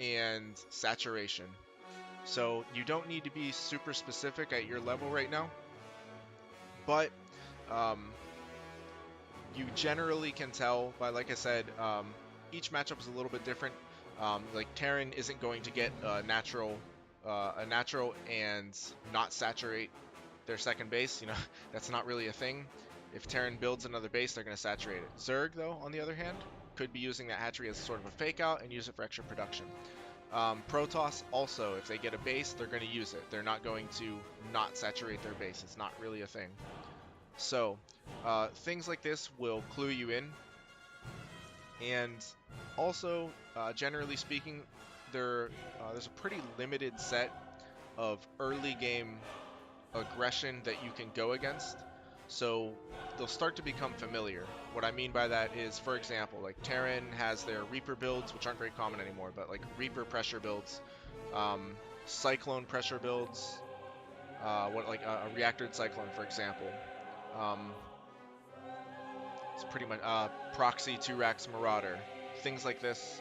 and saturation. So you don't need to be super specific at your level right now, but you generally can tell by, like I said, each matchup is a little bit different. Like Terran isn't going to get a natural and not saturate their second base. That's not really a thing. If Terran builds another base, they're going to saturate it. Zerg, though, on the other hand, could be using that hatchery as sort of a fake out and use it for extra production. Protoss also, if they get a base, they're going to use it. They're not going to not saturate their base. It's not really a thing. So things like this will clue you in. And also, generally speaking, there's a pretty limited set of early game aggression that you can go against. So they'll start to become familiar. What I mean by that is, for example, like Terran has their Reaper builds, which aren't very common anymore, but like Reaper pressure builds, Cyclone pressure builds, like a reactored Cyclone, for example. It's pretty much Proxy 2-Rax Marauder, things like this.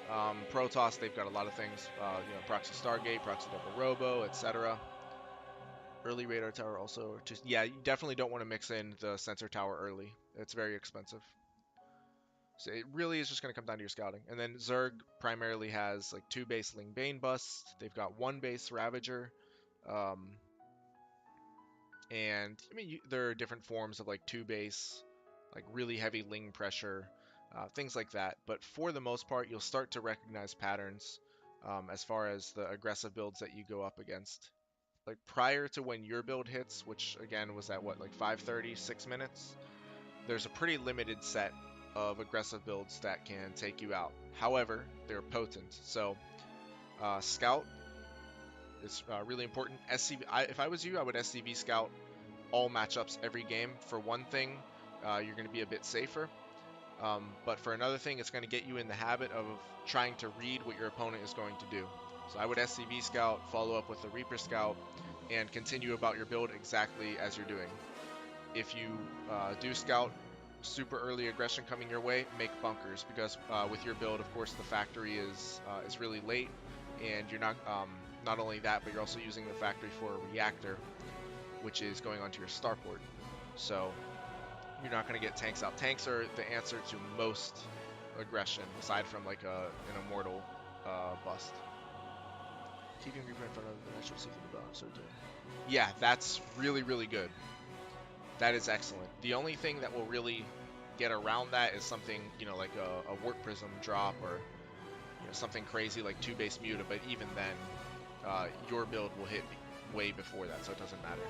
Protoss, they've got a lot of things, Proxy Stargate, Proxy Double Robo, etc. Early radar tower also, just, yeah, you definitely don't want to mix in the sensor tower early. It's very expensive. So it really is just going to come down to your scouting. And then Zerg primarily has like 2 base Ling Bane busts. They've got 1 base Ravager. And I mean, there are different forms of like 2 base, like really heavy Ling pressure, things like that. But for the most part, you'll start to recognize patterns as far as the aggressive builds that you go up against. Like prior to when your build hits, which again was at what, like 5:30, 6 minutes, there's a pretty limited set of aggressive builds that can take you out. However, they're potent. So scout is really important. SCV, if I was you, I would SCV scout all matchups every game. For one thing, you're going to be a bit safer. But for another thing, it's going to get you in the habit of trying to read what your opponent is going to do. So I would SCV scout, follow up with the Reaper scout, and continue about your build exactly as you're doing. If you do scout super early aggression coming your way, make bunkers, because with your build, of course, the factory is really late, and you're not only that, but you're also using the factory for a reactor, which is going onto your starport. So you're not going to get tanks out. Tanks are the answer to most aggression, aside from like an immortal bust. Keeping Reaper in front of the natural season about so yeah, that's really, really good. That is excellent. The only thing that will really get around that is something, like a Warp Prism drop, or something crazy like 2 base Muta, but even then, your build will hit way before that, so it doesn't matter.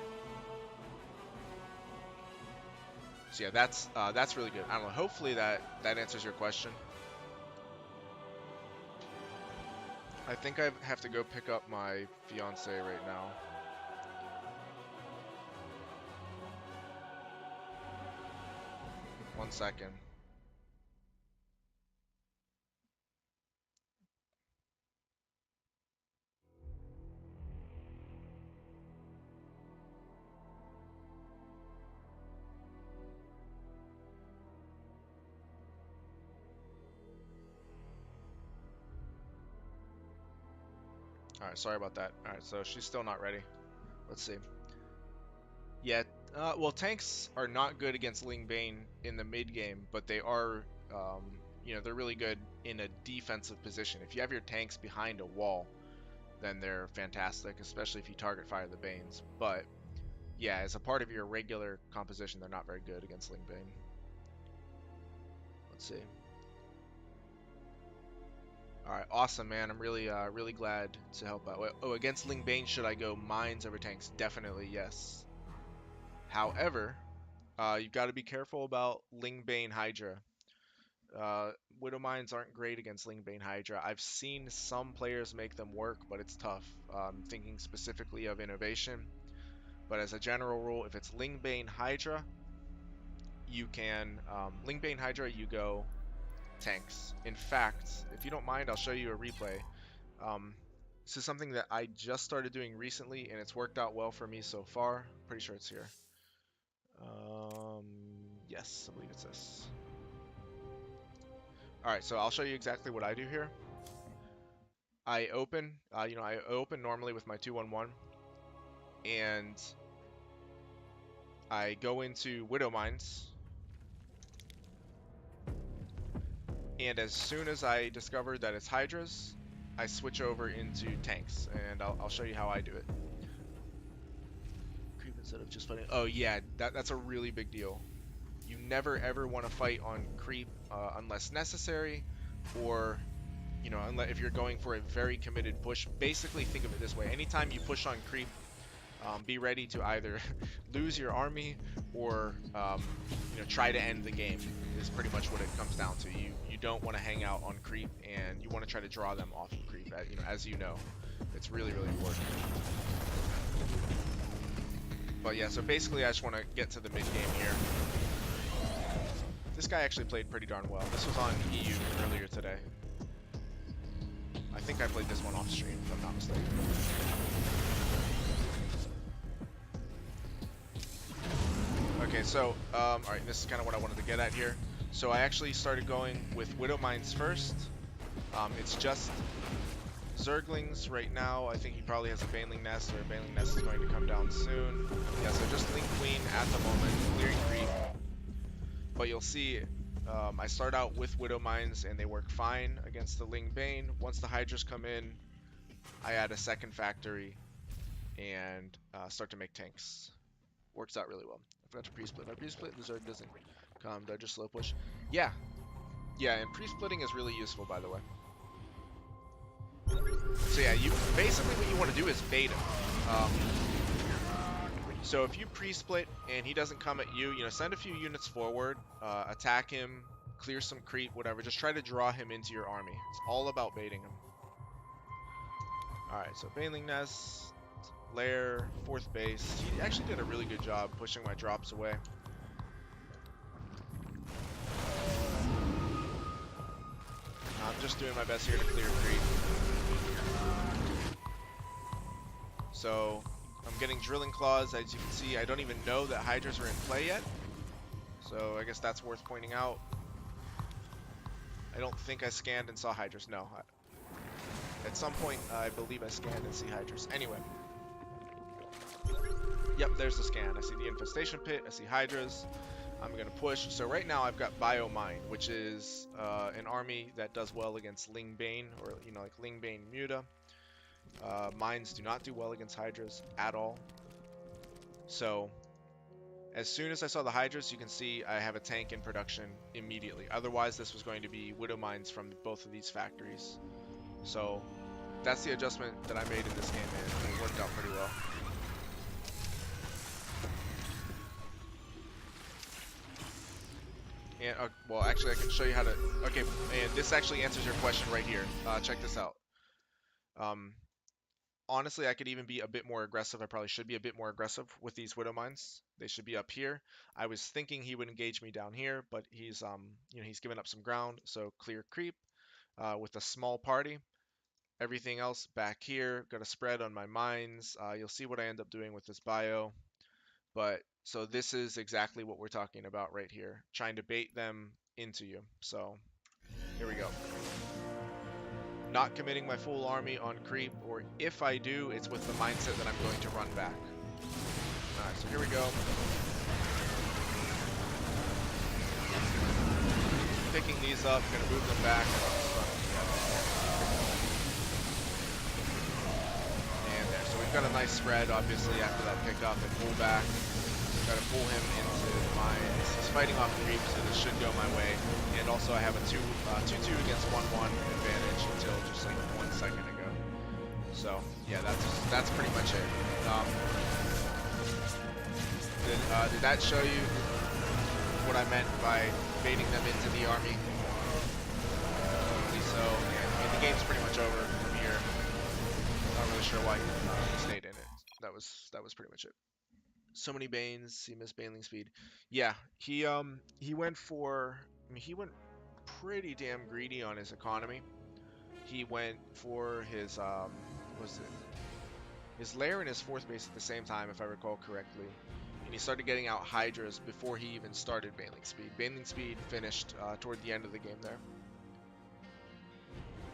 So yeah, that's really good. I don't know. Hopefully that answers your question. I think I have to go pick up my fiance right now. One second. Alright, sorry about that. Alright, so she's still not ready. Let's see. Yeah, well, tanks are not good against Ling Bane in the mid game, but they are, you know, they're really good in a defensive position. If you have your tanks behind a wall, then they're fantastic, especially if you target fire the Banes. But yeah, as a part of your regular composition, they're not very good against Ling Bane. Let's see. Alright, awesome, man. I'm really really glad to help out. Oh, against Ling Bane, should I go mines over tanks? Definitely, yes. However, you've got to be careful about Ling Bane Hydra. Widow Mines aren't great against Ling Bane Hydra. I've seen some players make them work, but it's tough. Thinking specifically of Innovation. But as a general rule, if it's Ling Bane Hydra, you can... Ling Bane Hydra, you go tanks. In fact, if you don't mind, I'll show you a replay. This is something that I just started doing recently, and it's worked out well for me so far. Pretty sure it's here. Yes, I believe it's this. Alright, so I'll show you exactly what I do here. I open, you know, I open normally with my 2-1-1, and I go into Widow Mines, and as soon as I discover that it's Hydras, I switch over into tanks, and I'll show you how I do it. Creep instead of just fighting. Oh yeah, that's a really big deal. You never ever want to fight on creep unless necessary, or you know, unless if you're going for a very committed push. Basically, think of it this way: anytime you push on creep, be ready to either lose your army or you know, try to end the game. Is pretty much what it comes down to. You don't want to hang out on creep, and you want to try to draw them off of creep. You know, as you know, it's really really important. But yeah, so basically, I just want to get to the mid game here. This guy actually played pretty darn well. This was on EU earlier today. I think I played this one off stream, if I'm not mistaken. Okay, so, alright, this is kind of what I wanted to get at here. So I actually started going with Widow Mines first. It's just Zerglings right now. I think he probably has a Baneling Nest, or a Baneling Nest is going to come down soon. Yeah, so just Link Queen at the moment, clearing creep. But you'll see, I start out with Widow Mines, and they work fine against the Ling Bane. Once the Hydras come in, I add a second factory, and start to make tanks. Works out really well. I forgot to pre-split. If I pre-split, the Zerg doesn't come. Do I just slow push? Yeah. Yeah, and pre-splitting is really useful, by the way. So yeah, basically what you want to do is bait him. So if you pre-split and he doesn't come at you, you know, send a few units forward, attack him, clear some creep, whatever. Just try to draw him into your army. It's all about baiting him. Alright, so Baneling Nest, Lair, 4th base. He actually did a really good job pushing my drops away. I'm just doing my best here to clear creep. So I'm getting Drilling Claws. As you can see, I don't even know that Hydras are in play yet. So I guess that's worth pointing out. I don't think I scanned and saw Hydras. No. At some point, I believe I scanned and see Hydras. Anyway. Yep, there's the scan. I see the Infestation Pit. I see Hydras. I'm going to push. So right now I've got Biomine, which is an army that does well against Ling Bane, or, you know, like Ling Bane Muta. Mines do not do well against Hydras at all. So as soon as I saw the Hydras, you can see I have a tank in production immediately. Otherwise, this was going to be Widow Mines from both of these factories. So that's the adjustment that I made in this game, and it worked out pretty well. And well, actually, I can show you how to. Okay, and this actually answers your question right here. Check this out. Um, Honestly, I could even be a bit more aggressive. I probably should be a bit more aggressive with these Widow Mines. They should be up here. I was thinking he would engage me down here, but he's he's given up some ground. So clear creep with a small party. Everything else back here. Got a spread on my mines. You'll see what I end up doing with this bio. But so this is exactly what we're talking about right here, trying to bait them into you. So here we go. Not committing my full army on creep, or if I do, it's with the mindset that I'm going to run back. Alright, so here we go. Picking these up, gonna move them back. And there, so we've got a nice spread, obviously, after that pickup and pull back. Gotta pull him into mines. He's fighting off creep, so this should go my way. And also I have a 2-2 against 1-1 advantage until just like 1 second ago. So yeah, that's pretty much it. Did that show you what I meant by baiting them into the army? Totally so. And I mean, the game's pretty much over from here. Not really sure why he stayed in it. That was pretty much it. So many Banes, he missed Baneling speed. Yeah, he went for, I mean, he went pretty damn greedy on his economy. He went for his what was it? His lair and his fourth base at the same time, if I recall correctly. And he started getting out Hydras before he even started Baneling speed. Baneling speed finished toward the end of the game there.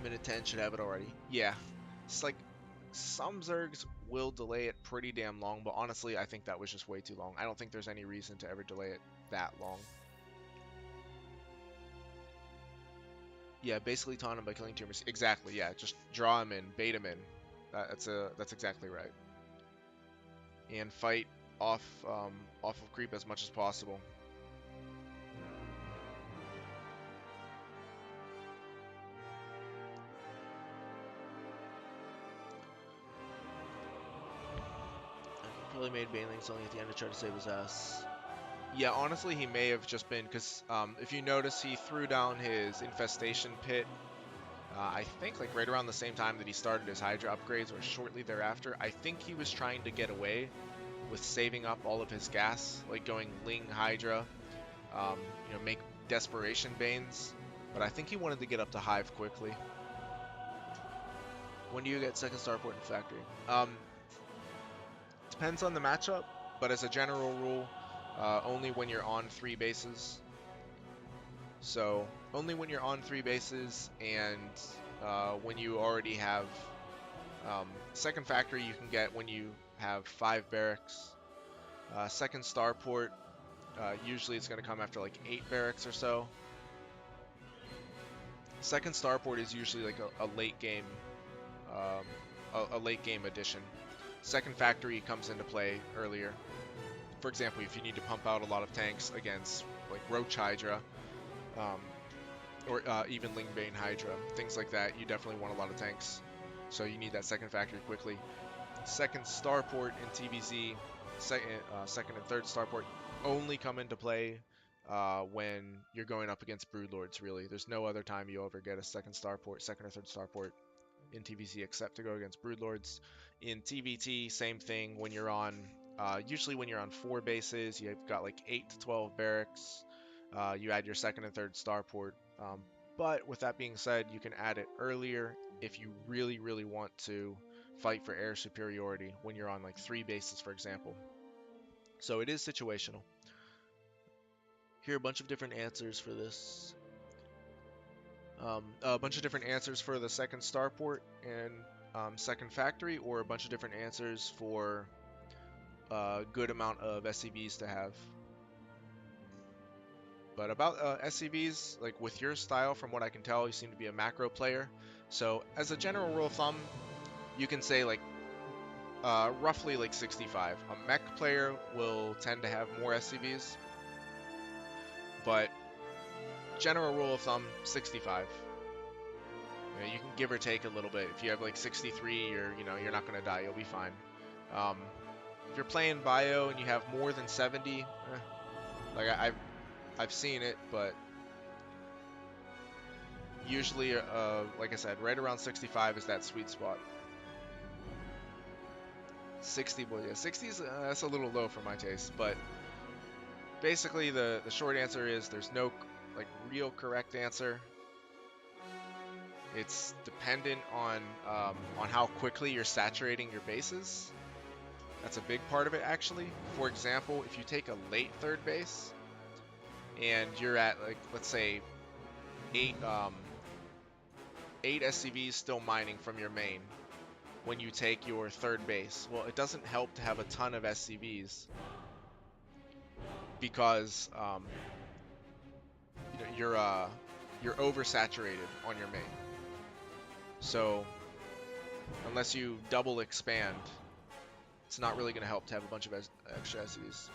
Minute 10 should have it already. Yeah, it's like some Zergs will delay it pretty damn long, but honestly, I think that was just way too long. I don't think there's any reason to ever delay it that long. Yeah, basically taunt him by killing tumors. Exactly, yeah, just draw him in, bait him in. That's exactly right. And fight off of creep as much as possible. Probably made Banelings only at the end to try to save his ass. Yeah, honestly, he may have just been, because if you notice, he threw down his infestation pit, I think like right around the same time that he started his Hydra upgrades, or shortly thereafter. I think he was trying to get away with saving up all of his gas, like going Ling Hydra, make Desperation Banes, but I think he wanted to get up to Hive quickly. When do you get second starport in factory? Depends on the matchup, but as a general rule, only when you're on 3 bases. So only when you're on 3 bases, and when you already have second factory, you can get when you have 5 barracks. Second starport, usually it's going to come after like 8 barracks or so. Second starport is usually like a late game, a late game addition. Second factory comes into play earlier. For example, if you need to pump out a lot of tanks against like Roach Hydra, or even Lingbane Hydra, things like that, you definitely want a lot of tanks. So you need that second factory quickly. Second starport in TVZ, second and third starport only come into play when you're going up against Broodlords, really. There's no other time you ever get a second starport, second or third starport in TVZ except to go against Broodlords. In TVT, same thing. When you're on, usually when you're on 4 bases, you've got like 8 to 12 barracks. You add your second and third starport. But with that being said, you can add it earlier if you really, really want to fight for air superiority when you're on like 3 bases, for example. So it is situational. Here are a bunch of different answers for this. A bunch of different answers for the second starport and second factory, or a bunch of different answers for a good amount of SCVs to have. But about SCVs, like with your style, from what I can tell, you seem to be a macro player. So as a general rule of thumb, you can say like roughly like 65. A mech player will tend to have more SCVs, but general rule of thumb, 65. You can give or take a little bit. If you have like 63, you're not gonna die. You'll be fine. If you're playing bio and you have more than 70, like I've seen it, but usually, like I said, right around 65 is that sweet spot. 60, well, yeah, 60's that's a little low for my taste, but basically the short answer is there's no like real correct answer. It's dependent on how quickly you're saturating your bases. That's a big part of it, actually. For example, if you take a late third base and you're at, like, let's say eight SCVs still mining from your main when you take your third base. Well, it doesn't help to have a ton of SCVs because you know, you're oversaturated on your main. So unless you double expand, it's not really going to help to have a bunch of extra SCVs.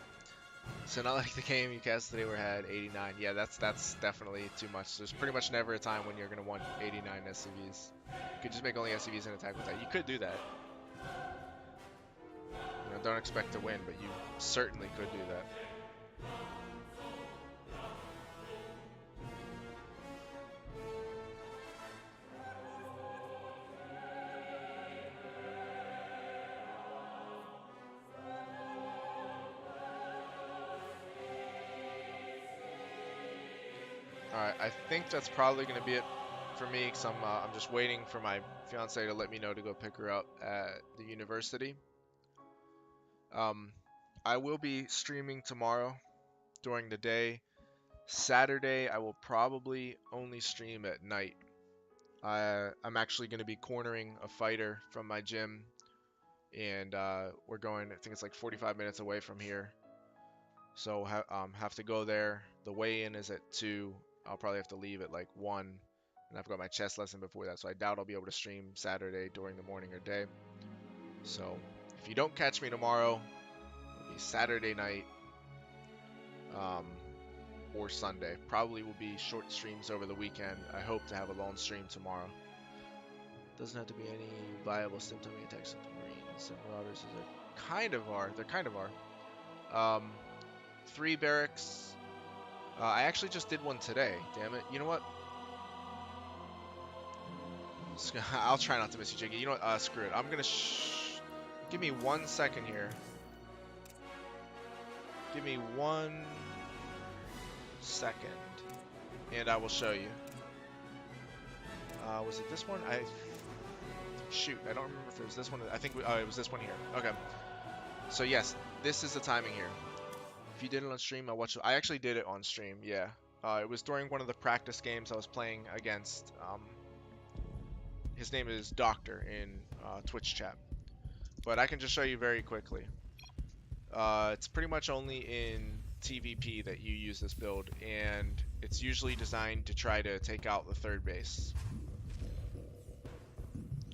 So not like the game you cast today where had 89. Yeah, that's definitely too much. There's pretty much never a time when you're going to want 89 SCVs. You could just make only SCVs and attack with that. You could do that. You know, don't expect to win, but you certainly could do that. Alright, I think that's probably going to be it for me, because I'm just waiting for my fiance to let me know to go pick her up at the university. I will be streaming tomorrow during the day. Saturday, I will probably only stream at night. I'm actually going to be cornering a fighter from my gym, and we're going, I think it's like 45 minutes away from here. So have to go there. The weigh-in is at 2. I'll probably have to leave at like 1. And I've got my chess lesson before that, so I doubt I'll be able to stream Saturday during the morning or day. So if you don't catch me tomorrow, it'll be Saturday night or Sunday. Probably will be short streams over the weekend. I hope to have a long stream tomorrow. Doesn't have to be any viable symptom attacks with the Marines and Marauders. They kind of are. They kind of are. 3 barracks. I actually just did one today. Damn it. You know what? I'll try not to miss you, Jiggy. You know what? Screw it. I'm gonna give me 1 second here. Give me 1 second, and I will show you. Was it this one? Shoot, I don't remember if it was this one. I think it was this one here. Okay. So yes, this is the timing here. If you did it on stream, I'll watch it. I actually did it on stream. Yeah. It was during one of the practice games I was playing against. His name is Doctor in Twitch chat, but I can just show you very quickly. It's pretty much only in TVP that you use this build, and it's usually designed to try to take out the third base.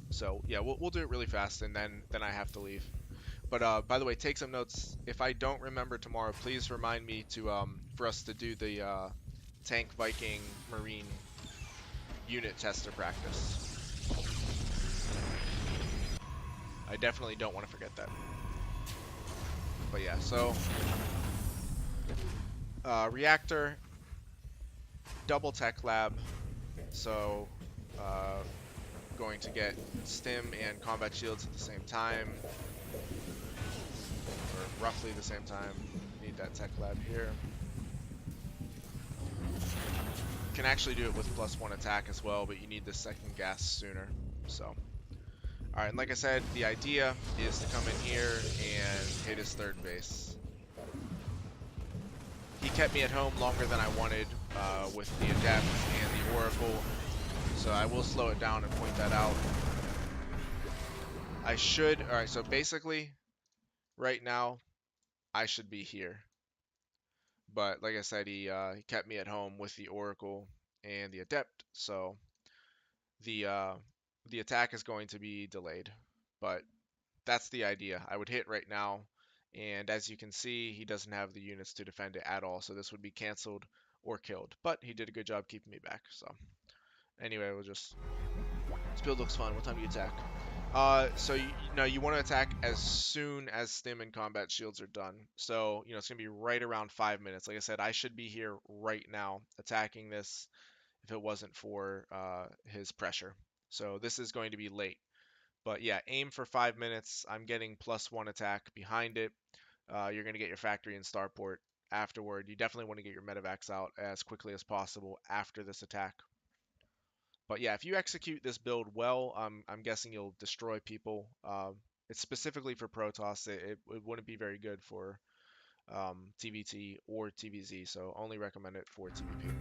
So yeah, we'll do it really fast, and then I have to leave. But by the way, take some notes. If I don't remember tomorrow, please remind me to for us to do the Tank Viking Marine unit tester practice. I definitely don't want to forget that. But yeah, so reactor, double tech lab. So going to get stim and combat shields at the same time, or roughly the same time. Need that tech lab here. Can actually do it with +1 attack as well, but you need the second gas sooner. So alright, and like I said, the idea is to come in here and hit his third base. He kept me at home longer than I wanted with the Adept and the Oracle, so I will slow it down and point that out. I should, alright, so basically, right now, I should be here. But like I said, he kept me at home with the Oracle and the Adept, so the attack is going to be delayed. But that's the idea. I would hit right now, and as you can see, he doesn't have the units to defend it at all, so this would be canceled or killed. But he did a good job keeping me back, so anyway, we'll just... This build looks fun. What time do you attack? So you want to attack as soon as stim and combat shields are done. So, it's going to be right around 5 minutes. Like I said, I should be here right now attacking this if it wasn't for his pressure. So this is going to be late. But yeah, aim for 5 minutes. I'm getting +1 attack behind it. You're going to get your factory and starport afterward. You definitely want to get your medevacs out as quickly as possible after this attack. But yeah, if you execute this build well, I'm guessing you'll destroy people. It's specifically for Protoss. It wouldn't be very good for TVT or TVZ, so only recommend it for TVP.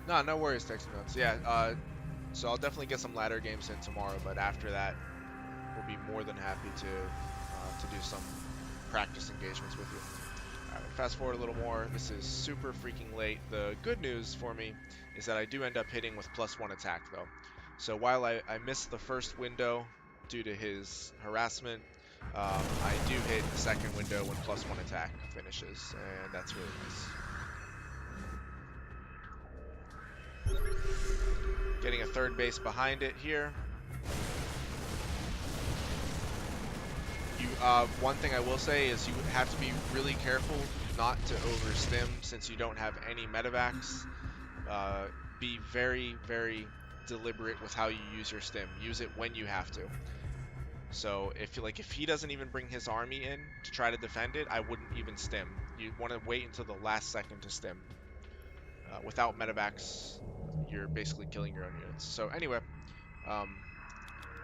No, no worries, Texting Notes. Yeah, so I'll definitely get some ladder games in tomorrow, but after that, we'll be more than happy to do some practice engagements with you. Alright, fast forward a little more. This is super freaking late. The good news for me is that I do end up hitting with +1 attack though. So while I missed the first window due to his harassment, I do hit the second window when +1 attack finishes, and that's really nice. Getting a third base behind it here. One thing I will say is you have to be really careful not to overstim since you don't have any medevacs. Be very, very deliberate with how you use your stim. Use it when you have to. So if he doesn't even bring his army in to try to defend it, I wouldn't even stim. You want to wait until the last second to stim. Without medevacs, you're basically killing your own units. So anyway, I'll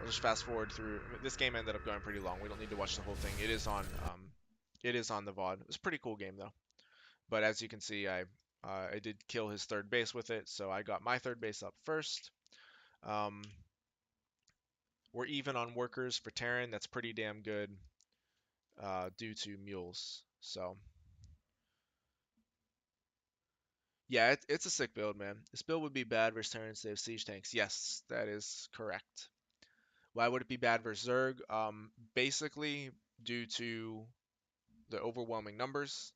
just fast forward through. I mean, this game ended up going pretty long. We don't need to watch the whole thing. It is on the VOD. It was a pretty cool game though. But as you can see, I did kill his third base with it, so I got my third base up first. Um, we're even on workers for Terran. That's pretty damn good due to mules. So yeah, it's a sick build, man. This build would be bad versus Terran instead of siege tanks. Yes, that is correct. Why would it be bad versus Zerg? Basically due to the overwhelming numbers.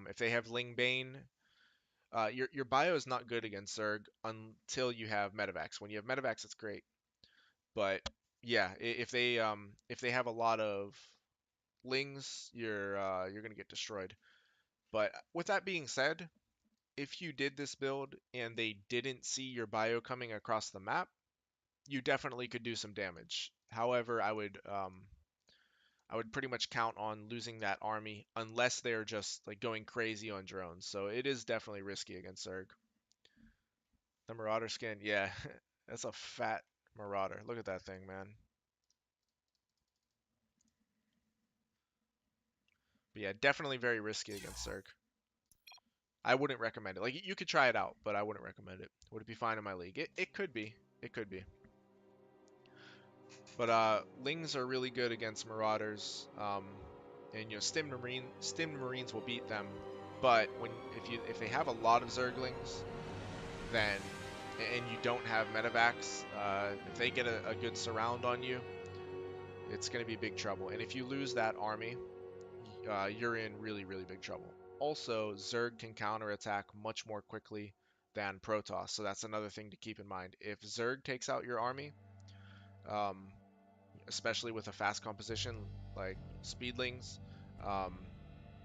If they have Ling Bane, your bio is not good against Zerg until you have medevacs. When you have medevacs, it's great. But yeah, if they have a lot of Lings, you're gonna get destroyed. But with that being said, if you did this build and they didn't see your bio coming across the map, you definitely could do some damage. However, I would pretty much count on losing that army unless they're just like going crazy on drones. So it is definitely risky against Zerg. The Marauder skin, yeah, that's a fat Marauder. Look at that thing, man. But yeah, definitely very risky against Zerg. I wouldn't recommend it. Like you could try it out, but I wouldn't recommend it. Would it be fine in my league? It could be. It could be. But Lings are really good against Marauders. And stimmed Marines will beat them. But if they have a lot of Zerglings, then and you don't have medevacs, if they get a good surround on you, it's going to be big trouble. And if you lose that army, you're in really, really big trouble. Also, Zerg can counterattack much more quickly than Protoss, so that's another thing to keep in mind. If Zerg takes out your army, um, especially with a fast composition like Speedlings, um,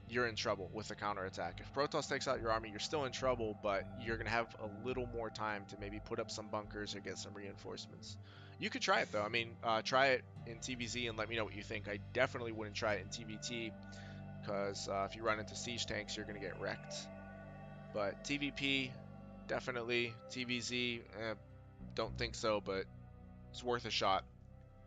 you're in trouble with the counterattack. If Protoss takes out your army, you're still in trouble, but you're going to have a little more time to maybe put up some bunkers or get some reinforcements. You could try it though. I mean, try it in TVZ and let me know what you think. I definitely wouldn't try it in TVT because if you run into siege tanks, you're going to get wrecked. But TVP, definitely. TVZ, don't think so, but it's worth a shot.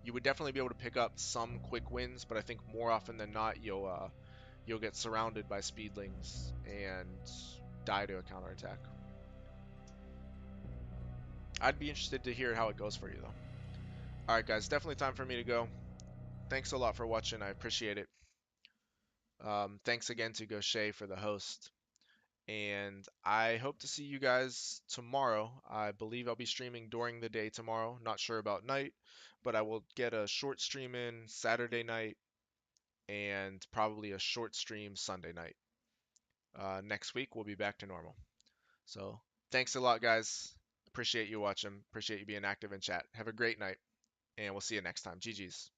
You would definitely be able to pick up some quick wins, but I think more often than not, you'll get surrounded by speedlings and die to a counterattack. I'd be interested to hear how it goes for you though. Alright guys, definitely time for me to go. Thanks a lot for watching, I appreciate it. Thanks again to Gaucher for the host. And I hope to see you guys tomorrow. I believe I'll be streaming during the day tomorrow. Not sure about night, but I will get a short stream in Saturday night and probably a short stream Sunday night. Next week, we'll be back to normal. So thanks a lot, guys. Appreciate you watching. Appreciate you being active in chat. Have a great night, and we'll see you next time. GG's.